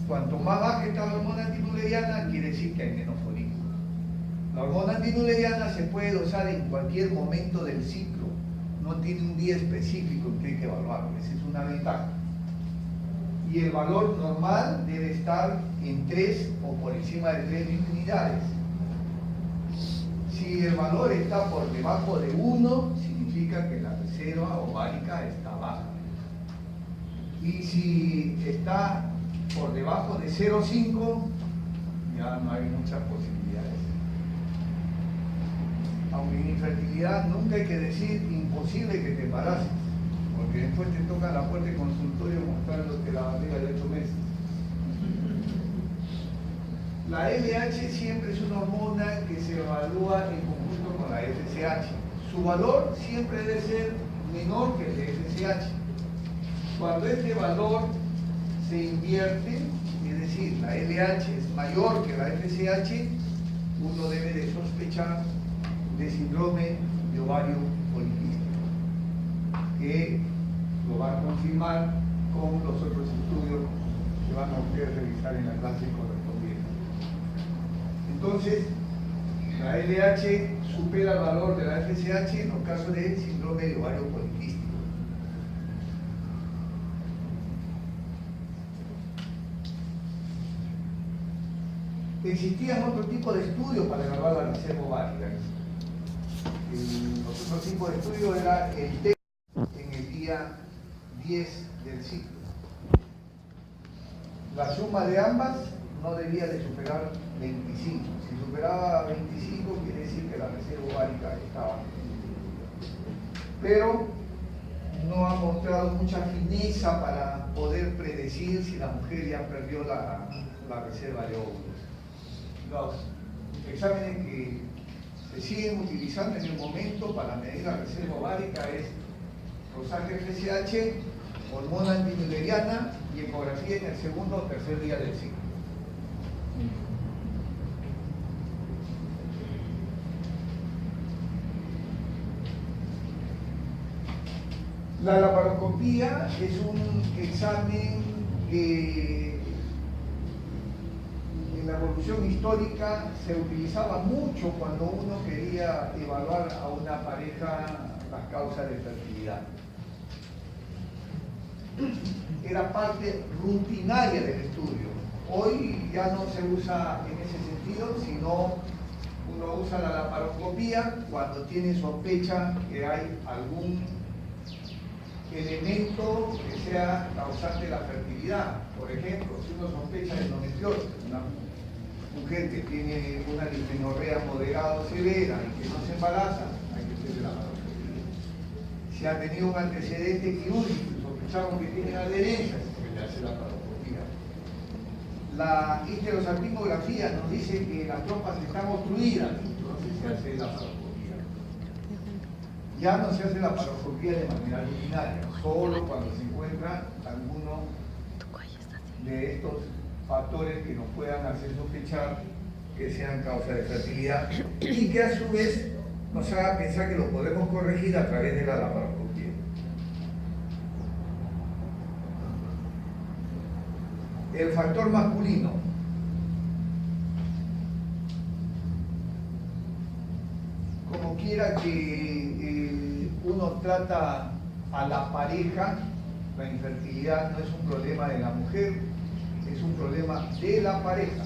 S1: Cuanto más baja está la hormona antimulleriana, quiere decir que hay menos folículos. La hormona antimulleriana se puede dosar en cualquier momento del ciclo. No tiene un día específico en que hay que evaluarlo. Esa es una ventaja. Y el valor normal debe estar en 3 o por encima de 3 unidades. Si el valor está por debajo de 1, significa que la reserva ovárica está baja. Y si está por debajo de 0,5, ya no hay muchas posibilidades. Aunque en infertilidad nunca hay que decir imposible que te embaraces, porque después te toca la puerta del consultorio mostrándote la barriga de 8 meses. La LH siempre es una hormona que se evalúa en conjunto con la FSH. Su valor siempre debe ser menor que el de FSH. Cuando este valor se invierte, es decir, la LH es mayor que la FSH, uno debe de sospechar de síndrome de ovario poliquístico, que lo va a confirmar con los otros estudios que van a ustedes revisar en la clase correspondiente. Entonces, la LH supera el valor de la FSH en los casos de síndrome de ovario poliquístico. Existían otro tipo de estudios para evaluar la reserva ovárica. Los otros tipos de estudio era el test en el día 10 del ciclo. La suma de ambas no debía de superar 25. Si superaba 25 quiere decir que la reserva ovárica estaba. Pero no ha mostrado mucha fineza para poder predecir si la mujer ya perdió la reserva de óvulos. Los exámenes que se siguen utilizando en el momento para medir la reserva ovárica es rosaje FSH, hormona antimülleriana y ecografía en el segundo o tercer día del ciclo. La laparoscopía es un examen que en la evolución histórica se utilizaba mucho cuando uno quería evaluar a una pareja las causas de fertilidad. Era parte rutinaria del estudio. Hoy ya no se usa en ese sentido, sino uno usa la laparoscopía cuando tiene sospecha que hay algún elemento que sea causante de la fertilidad. Por ejemplo, si uno sospecha de endometriosis, una mujer que tiene una dismenorrea moderada o severa y que no se embaraza, hay que hacerle la laparoscopía. Si ha tenido un antecedente quirúrgico y sospechamos que tiene adherencias, se le hace la laparoscopía. La histerosalpingografía nos dice que las trompas están obstruidas, entonces se hace la laparoscopía. Ya no se hace la laparoscopía de manera rutinaria, solo cuando se encuentra alguno de estos factores que nos puedan hacer sospechar que sean causa de fertilidad y que a su vez nos haga pensar que lo podemos corregir a través de la laparoscopía. El factor masculino. Como quiera que uno trata a la pareja, la infertilidad no es un problema de la mujer, es un problema de la pareja.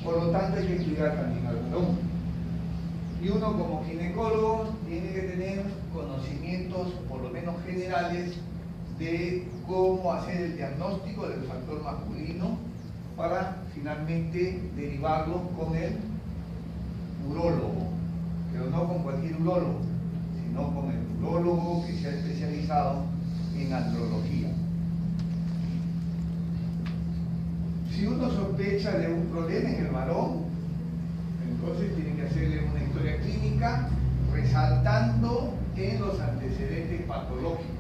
S1: Por lo tanto hay que cuidar también al varón. Y uno como ginecólogo tiene que tener conocimientos, por lo menos generales, de cómo hacer el diagnóstico del factor masculino para finalmente derivarlo con el urólogo, pero no con cualquier urólogo, sino con el urólogo que se ha especializado en andrología. Si uno sospecha de un problema en el varón, entonces tiene que hacerle una historia clínica resaltando en los antecedentes patológicos.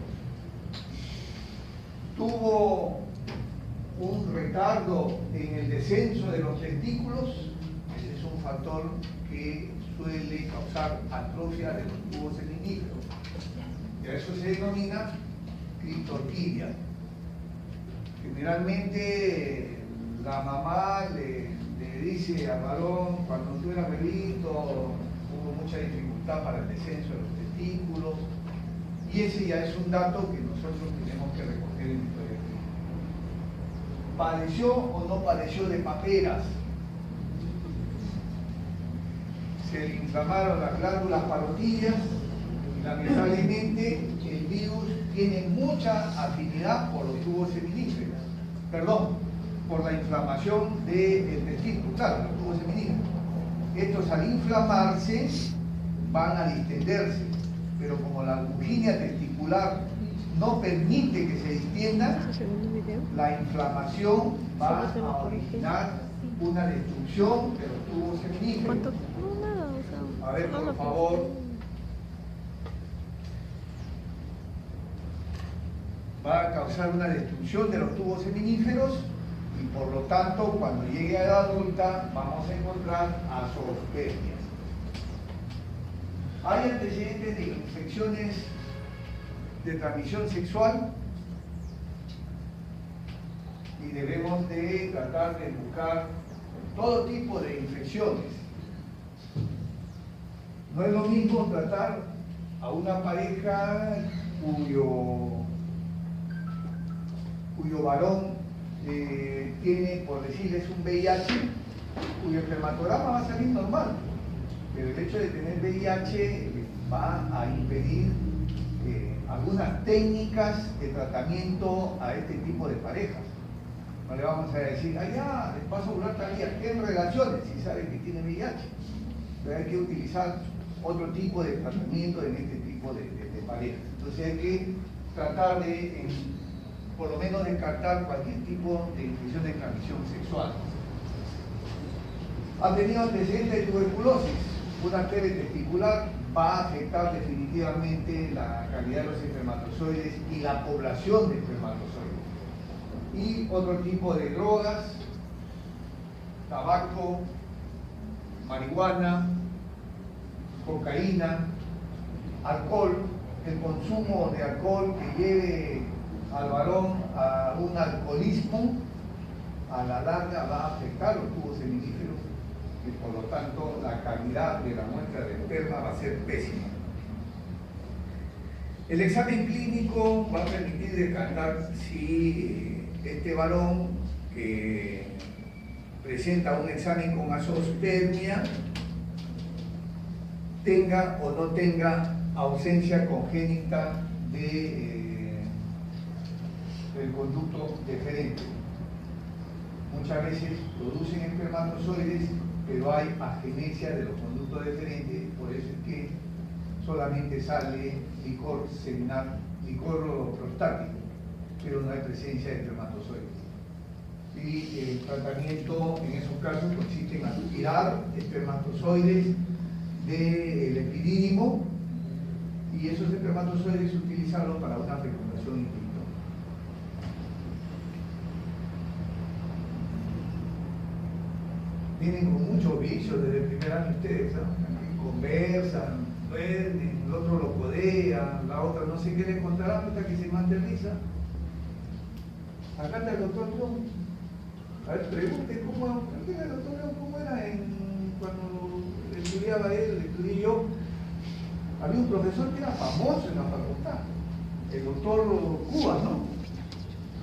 S1: Tuvo un retardo en el descenso de los testículos, ese es un factor que suele causar atrofia de los tubos seminíferos. Y a eso se denomina criptorquidia. Generalmente la mamá le dice al varón, cuando tú eras bebito, hubo mucha dificultad para el descenso de los testículos, y ese ya es un dato que nosotros tenemos que recoger en historia clínica. ¿Padeció o no padeció de paperas? se le inflamaron las glándulas parotídeas y lamentablemente el virus tiene mucha afinidad por los tubos seminíferos, por la inflamación del testículo, claro, los tubos seminíferos. Estos al inflamarse van a distenderse, pero como la albuginia testicular no permite que se distienda, la inflamación va a originar una destrucción de los tubos seminíferos. A ver, por favor. Va a causar una destrucción de los tubos seminíferos y por lo tanto cuando llegue a edad adulta vamos a encontrar azoospermias. Hay antecedentes de infecciones de transmisión sexual y debemos de tratar de buscar todo tipo de infecciones. No es lo mismo tratar a una pareja cuyo varón tiene, por decirles, un VIH, cuyo espermatograma va a salir normal, pero el hecho de tener VIH va a impedir algunas técnicas de tratamiento a este tipo de parejas. No le vamos a decir, ya, les paso a durar tal día, en relaciones, si saben que tiene VIH. Pero hay que utilizar otro tipo de tratamiento en este tipo de parejas. Entonces hay que tratar de, por lo menos, descartar cualquier tipo de infección de transmisión sexual. Han tenido antecedentes de tuberculosis. Una arteria testicular va a afectar definitivamente la calidad de los espermatozoides y la población de espermatozoides. Y otro tipo de drogas, tabaco, marihuana, cocaína, alcohol. El consumo de alcohol que lleve al varón a un alcoholismo, a la larga va a afectar los tubos seminíferos y por lo tanto la calidad de la muestra de esperma va a ser pésima. El examen clínico va a permitir descartar si este varón que presenta un examen con azoospermia tenga o no tenga ausencia congénita del conducto deferente. Muchas veces producen espermatozoides, pero hay agenesia de los conductos deferentes, por eso es que solamente sale licor seminal, licor prostático, pero no hay presencia de espermatozoides. Y el tratamiento en esos casos consiste en aspirar espermatozoides del epidídimo y esos espermatozoides utilizarlos para una fecundación in vitro. Vienen con muchos vicios desde el primer año ustedes, ¿no? Conversan, duermen, el otro lo codea, la otra no sé qué le contará hasta que se materializa. Acá está el doctor León. A ver, pregunte cómo era el doctor León, cómo era cuando estudiaba él, estudié yo. Había un profesor que era famoso en la facultad, el doctor Cubas, ¿no?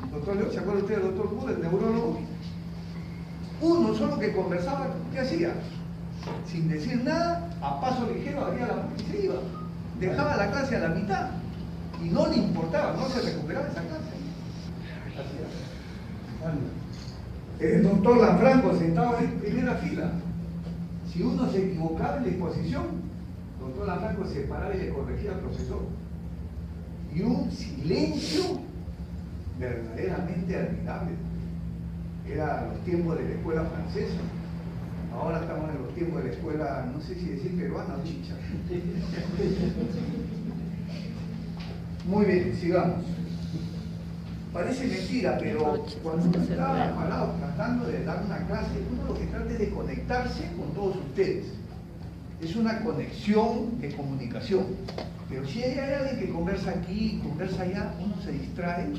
S1: El doctor León, ¿se acuerda usted del doctor Cubas, el neurólogo? Uno solo que conversaba, ¿qué hacía? Sin decir nada, a paso ligero abría la puerta y se iba. Dejaba la clase a la mitad y no le importaba, no se recuperaba esa clase. El doctor Lanfranco sentado en primera fila. Si uno se equivocaba en la exposición, el doctor Lanfranco se paraba y le corregía al profesor. Y un silencio verdaderamente admirable. Era los tiempos de la escuela francesa. Ahora estamos en los tiempos de la escuela, no sé si decir peruana o chicha. Muy bien, sigamos. Parece mentira, pero cuando uno está parado tratando de dar una clase, uno lo que trata es de conectarse con todos ustedes. Es una conexión de comunicación. Pero si hay alguien que conversa aquí, conversa allá, uno se distrae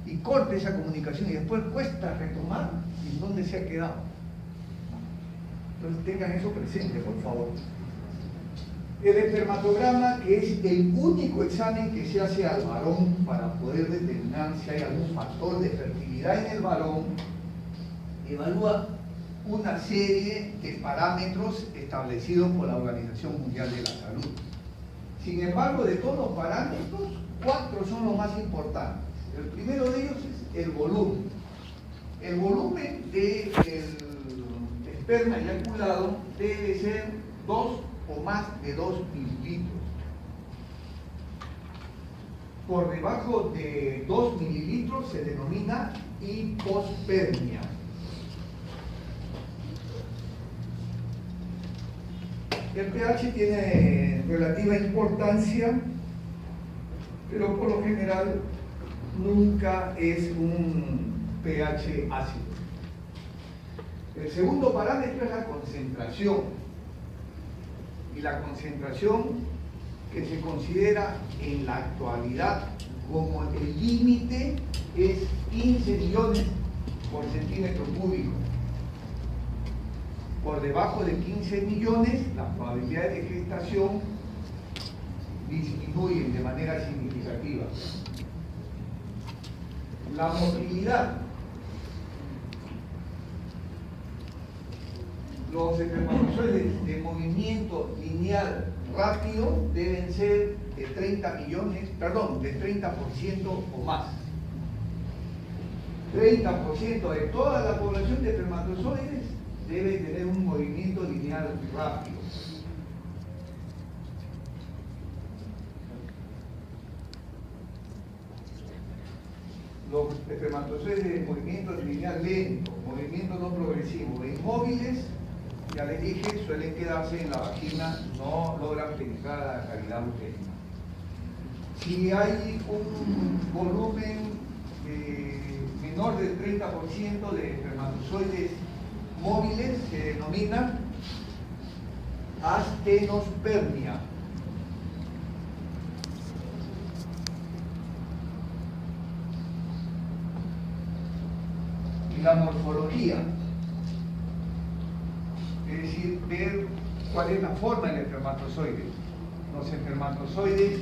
S1: y corta esa comunicación y después cuesta retomar en dónde se ha quedado. Entonces tengan eso presente, por favor. El espermatograma, que es el único examen que se hace al varón para poder determinar si hay algún factor de fertilidad en el varón, evalúa una serie de parámetros establecidos por la Organización Mundial de la Salud. Sin embargo, de todos los parámetros, 4 son los más importantes. El primero de ellos es el volumen. El volumen del esperma eyaculado debe ser 2 o más de 2 mililitros. Por debajo de 2 mililitros se denomina hipospermia. El pH tiene relativa importancia, pero por lo general nunca es un pH ácido. El segundo parámetro es la concentración. Y la concentración que se considera en la actualidad como el límite es 15 millones por centímetro cúbico. Por debajo de 15 millones, las probabilidades de gestación disminuyen de manera significativa. La motilidad. Los espermatozoides de movimiento lineal rápido deben ser de 30% o más. 30% de toda la población de espermatozoides debe tener un movimiento lineal rápido. Los espermatozoides de movimiento lineal lento, movimiento no progresivo e inmóviles, ya les dije, suelen quedarse en la vagina, no logran penetrar a la cavidad uterina. Si hay un volumen menor del 30% de espermatozoides móviles, se denomina astenospermia. Y la morfología, es decir, ver cuál es la forma del espermatozoide. Los espermatozoides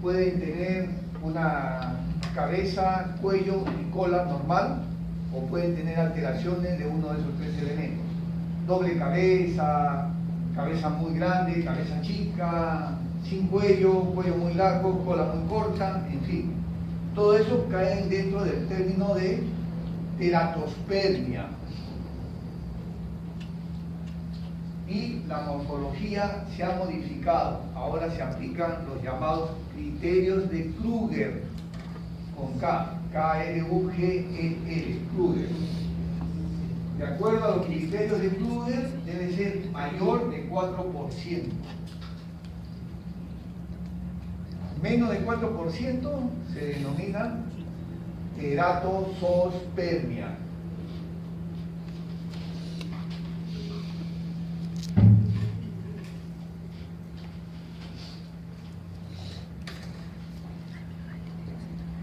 S1: pueden tener una cabeza, cuello y cola normal, o pueden tener alteraciones de uno de esos 3 elementos. Doble cabeza, cabeza muy grande, cabeza chica, sin cuello, cuello muy largo, cola muy corta, en fin. Todo eso cae dentro del término de teratospermia. Y la morfología se ha modificado. Ahora se aplican los llamados criterios de Kruger, con K, K-R-U-G-E-R, Kruger. De acuerdo a los criterios de Kruger, debe ser mayor de 4%. Menos de 4% se denomina teratospermia.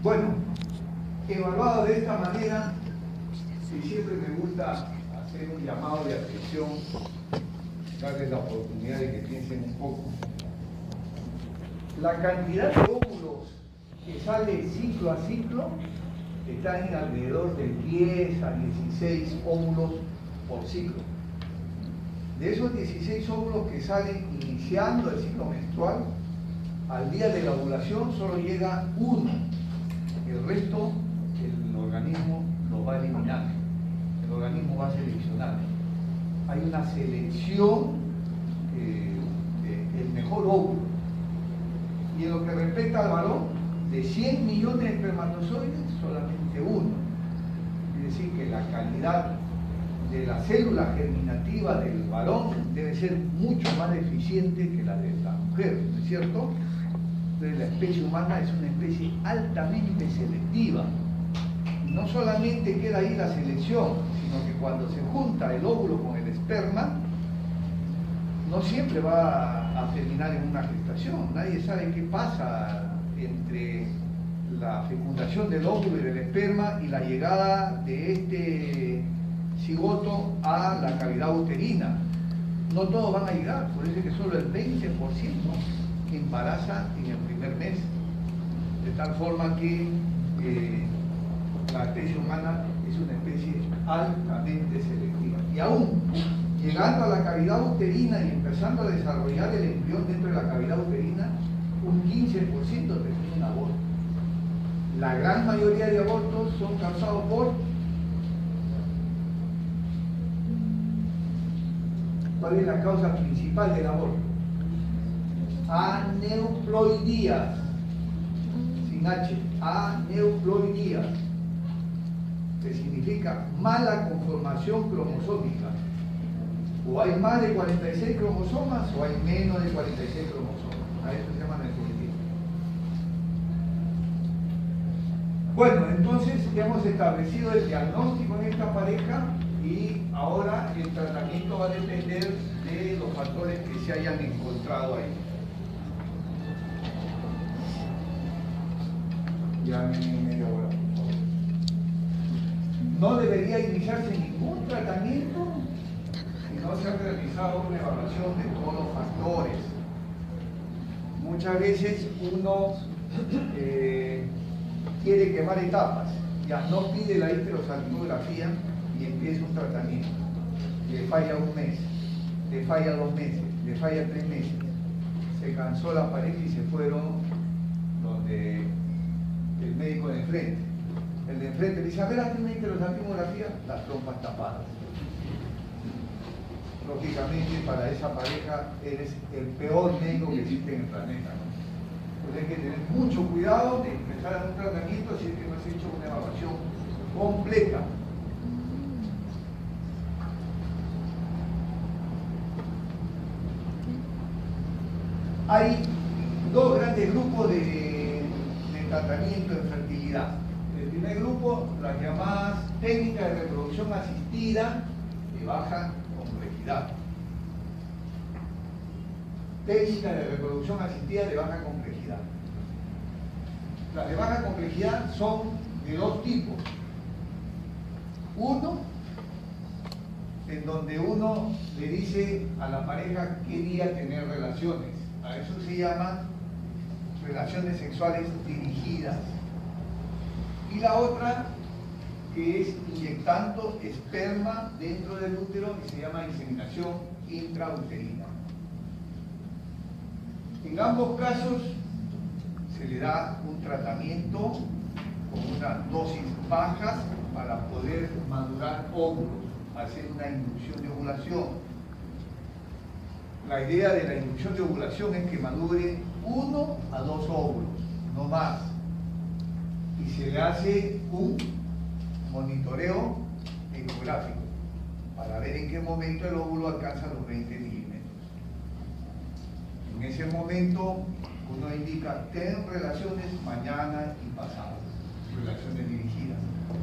S1: Bueno, evaluado de esta manera, y siempre me gusta hacer un llamado de atención, darles la oportunidad de que piensen un poco. La cantidad de óvulos que sale ciclo a ciclo está en alrededor de 10 a 16 óvulos por ciclo. De esos 16 óvulos que salen iniciando el ciclo menstrual, al día de la ovulación solo llega uno. El resto, el organismo lo va a eliminar, el organismo va a seleccionar. Hay una selección del mejor óvulo. Y en lo que respecta al varón, de 100 millones de espermatozoides, solamente uno. Es decir, que la calidad de la célula germinativa del varón debe ser mucho más deficiente que la de la mujer, ¿no es cierto? Entonces, la especie humana es una especie altamente selectiva. No solamente queda ahí la selección, sino que cuando se junta el óvulo con el esperma, no siempre va a terminar en una gestación. Nadie sabe qué pasa entre la fecundación del óvulo y del esperma y la llegada de este cigoto a la cavidad uterina. No todos van a llegar, por eso es que solo el 20% embaraza en el primer mes, de tal forma que la especie humana es una especie altamente selectiva. Y aún, llegando a la cavidad uterina y empezando a desarrollar el embrión dentro de la cavidad uterina, un 15% termina en aborto. La gran mayoría de abortos son causados por... ¿Cuál es la causa principal del aborto? Aneuploidías, sin H, aneuploidías, que significa mala conformación cromosómica. O hay más de 46 cromosomas o hay menos de 46 cromosomas. A eso se llama aneuploidía. Bueno, entonces ya hemos establecido el diagnóstico en esta pareja y ahora el tratamiento va a depender de los factores que se hayan encontrado ahí. Ya en media hora, por favor. No debería iniciarse ningún tratamiento si no se ha realizado una evaluación de todos los factores. Muchas veces uno quiere quemar etapas, ya no pide la histerosalpingografía y empieza un tratamiento. Le falla un mes, le falla 2 meses, le falla 3 meses. Se cansó la pareja y se fueron donde el médico de enfrente. El de enfrente le dice, a ver, hazme una histerosalpingografía, las trompas tapadas. Lógicamente, para esa pareja eres el peor médico que existe en el planeta, ¿no? Entonces hay que tener mucho cuidado de empezar un tratamiento si es que no has hecho una evaluación completa. Hay 2 grandes grupos de tratamiento de fertilidad. El primer grupo, las llamadas técnicas de reproducción asistida de baja complejidad. Técnicas de reproducción asistida de baja complejidad. Las de baja complejidad son de 2 tipos. Uno, en donde uno le dice a la pareja qué día tener relaciones. A eso se llama relaciones sexuales dirigidas. Y la otra, que es inyectando esperma dentro del útero y se llama inseminación intrauterina. En ambos casos se le da un tratamiento con una dosis baja para poder madurar óvulos, hacer una inducción de ovulación. La idea de la inducción de ovulación es que madure 1 a 2 óvulos, no más. Y se le hace un monitoreo ecográfico para ver en qué momento el óvulo alcanza los 20 milímetros. En ese momento uno indica, ten relaciones mañana y pasado, relaciones dirigidas.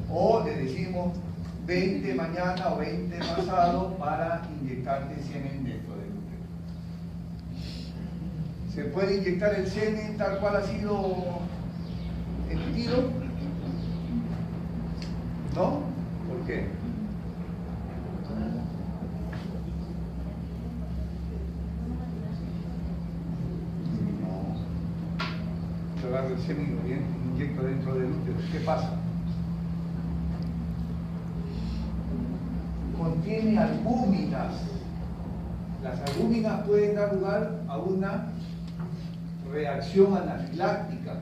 S1: O le decimos 20 mañana o 20 pasado para inyectarte semen dentro del útero. ¿Se puede inyectar el semen tal cual ha sido emitido? ¿No? ¿Por qué? No. Yo agarro el semen y lo inyecto dentro del útero. ¿Qué pasa? Contiene albúminas. Las albúminas pueden dar lugar a una reacción anafiláctica.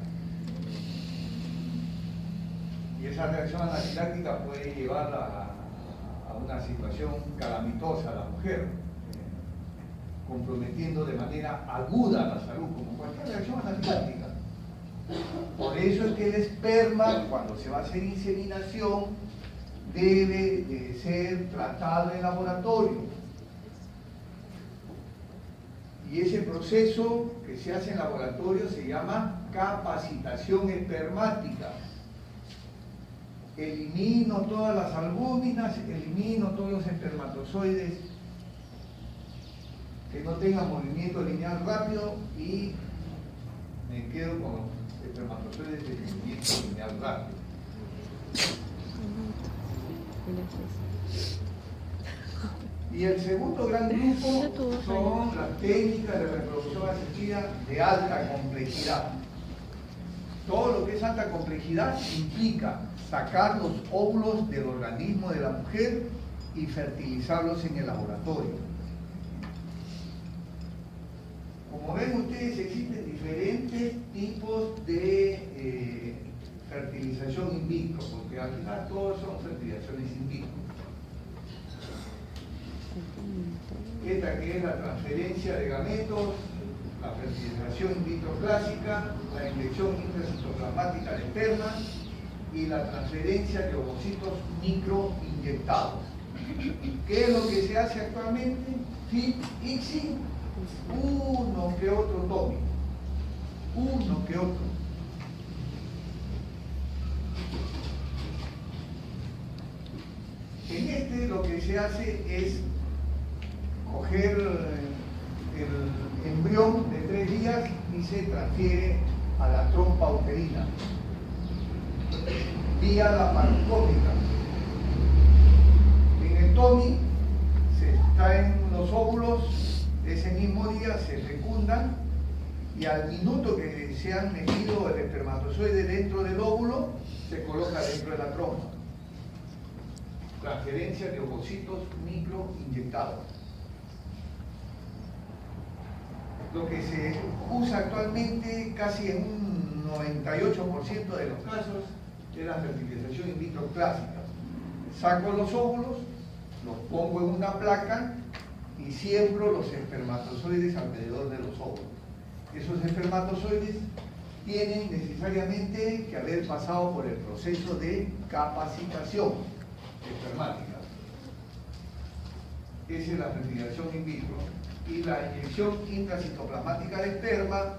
S1: Y esa reacción anafiláctica puede llevar a una situación calamitosa a la mujer, comprometiendo de manera aguda la salud, como cualquier reacción anafiláctica. Por eso es que el esperma, cuando se va a hacer inseminación, debe de ser tratado en laboratorio. Y ese proceso que se hace en laboratorio se llama capacitación espermática. Elimino todas las albúminas, elimino todos los espermatozoides que no tengan movimiento lineal rápido y me quedo con los espermatozoides de movimiento lineal rápido. Y el segundo gran grupo son las técnicas de reproducción asistida de alta complejidad. Todo lo que es alta complejidad implica sacar los óvulos del organismo de la mujer y fertilizarlos en el laboratorio. Como ven ustedes, existen diferentes tipos de fertilización in vitro, porque al final todos son fertilizaciones in vitro. Esta que es la transferencia de gametos, la fertilización in vitro clásica, la inyección intracitoplasmática de esperma y la transferencia de ovocitos microinyectados. ¿Qué es lo que se hace actualmente? FIT, ICSI, uno que otro tómico, uno que otro. En este lo que se hace es coger el embrión de 3 días y se transfiere a la trompa uterina vía la parcómica. En el TOMI se extraen los óvulos, ese mismo día se fecundan y al minuto que se han metido el espermatozoide dentro del óvulo, se coloca dentro de la trompa. Transferencia de ovocitos microinyectados. Lo que se usa actualmente casi en un 98% de los casos es la fertilización in vitro clásica. Saco los óvulos, los pongo en una placa y siembro los espermatozoides alrededor de los óvulos. Esos espermatozoides tienen necesariamente que haber pasado por el proceso de capacitación espermática. Esa es la fertilización in vitro. Y la inyección intracitoplasmática de esperma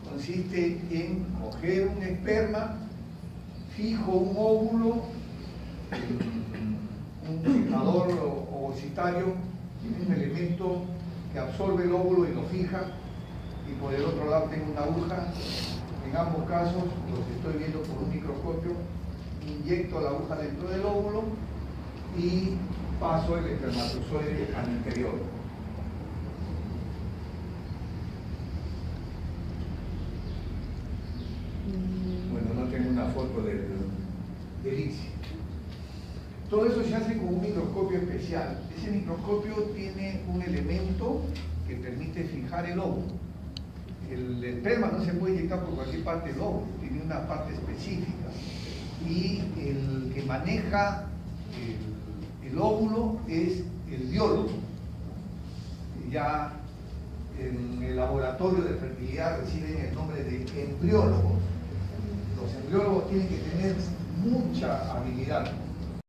S1: consiste en coger un esperma, fijo un óvulo, un fijador ovocitario, tiene un elemento que absorbe el óvulo y lo fija, y por el otro lado tengo una aguja. En ambos casos los estoy viendo por un microscopio. Inyecto la aguja dentro del óvulo y paso el espermatozoide al interior. Bueno, no tengo una foto del ICSI. Todo eso se hace con un microscopio especial. Ese microscopio tiene un elemento que permite fijar el óvulo. El esperma no se puede inyectar por cualquier parte del óvulo, tiene una parte específica. Y el que maneja el óvulo es el biólogo. Ya en el laboratorio de fertilidad reciben el nombre de embriólogos. Los embriólogos tienen que tener mucha habilidad.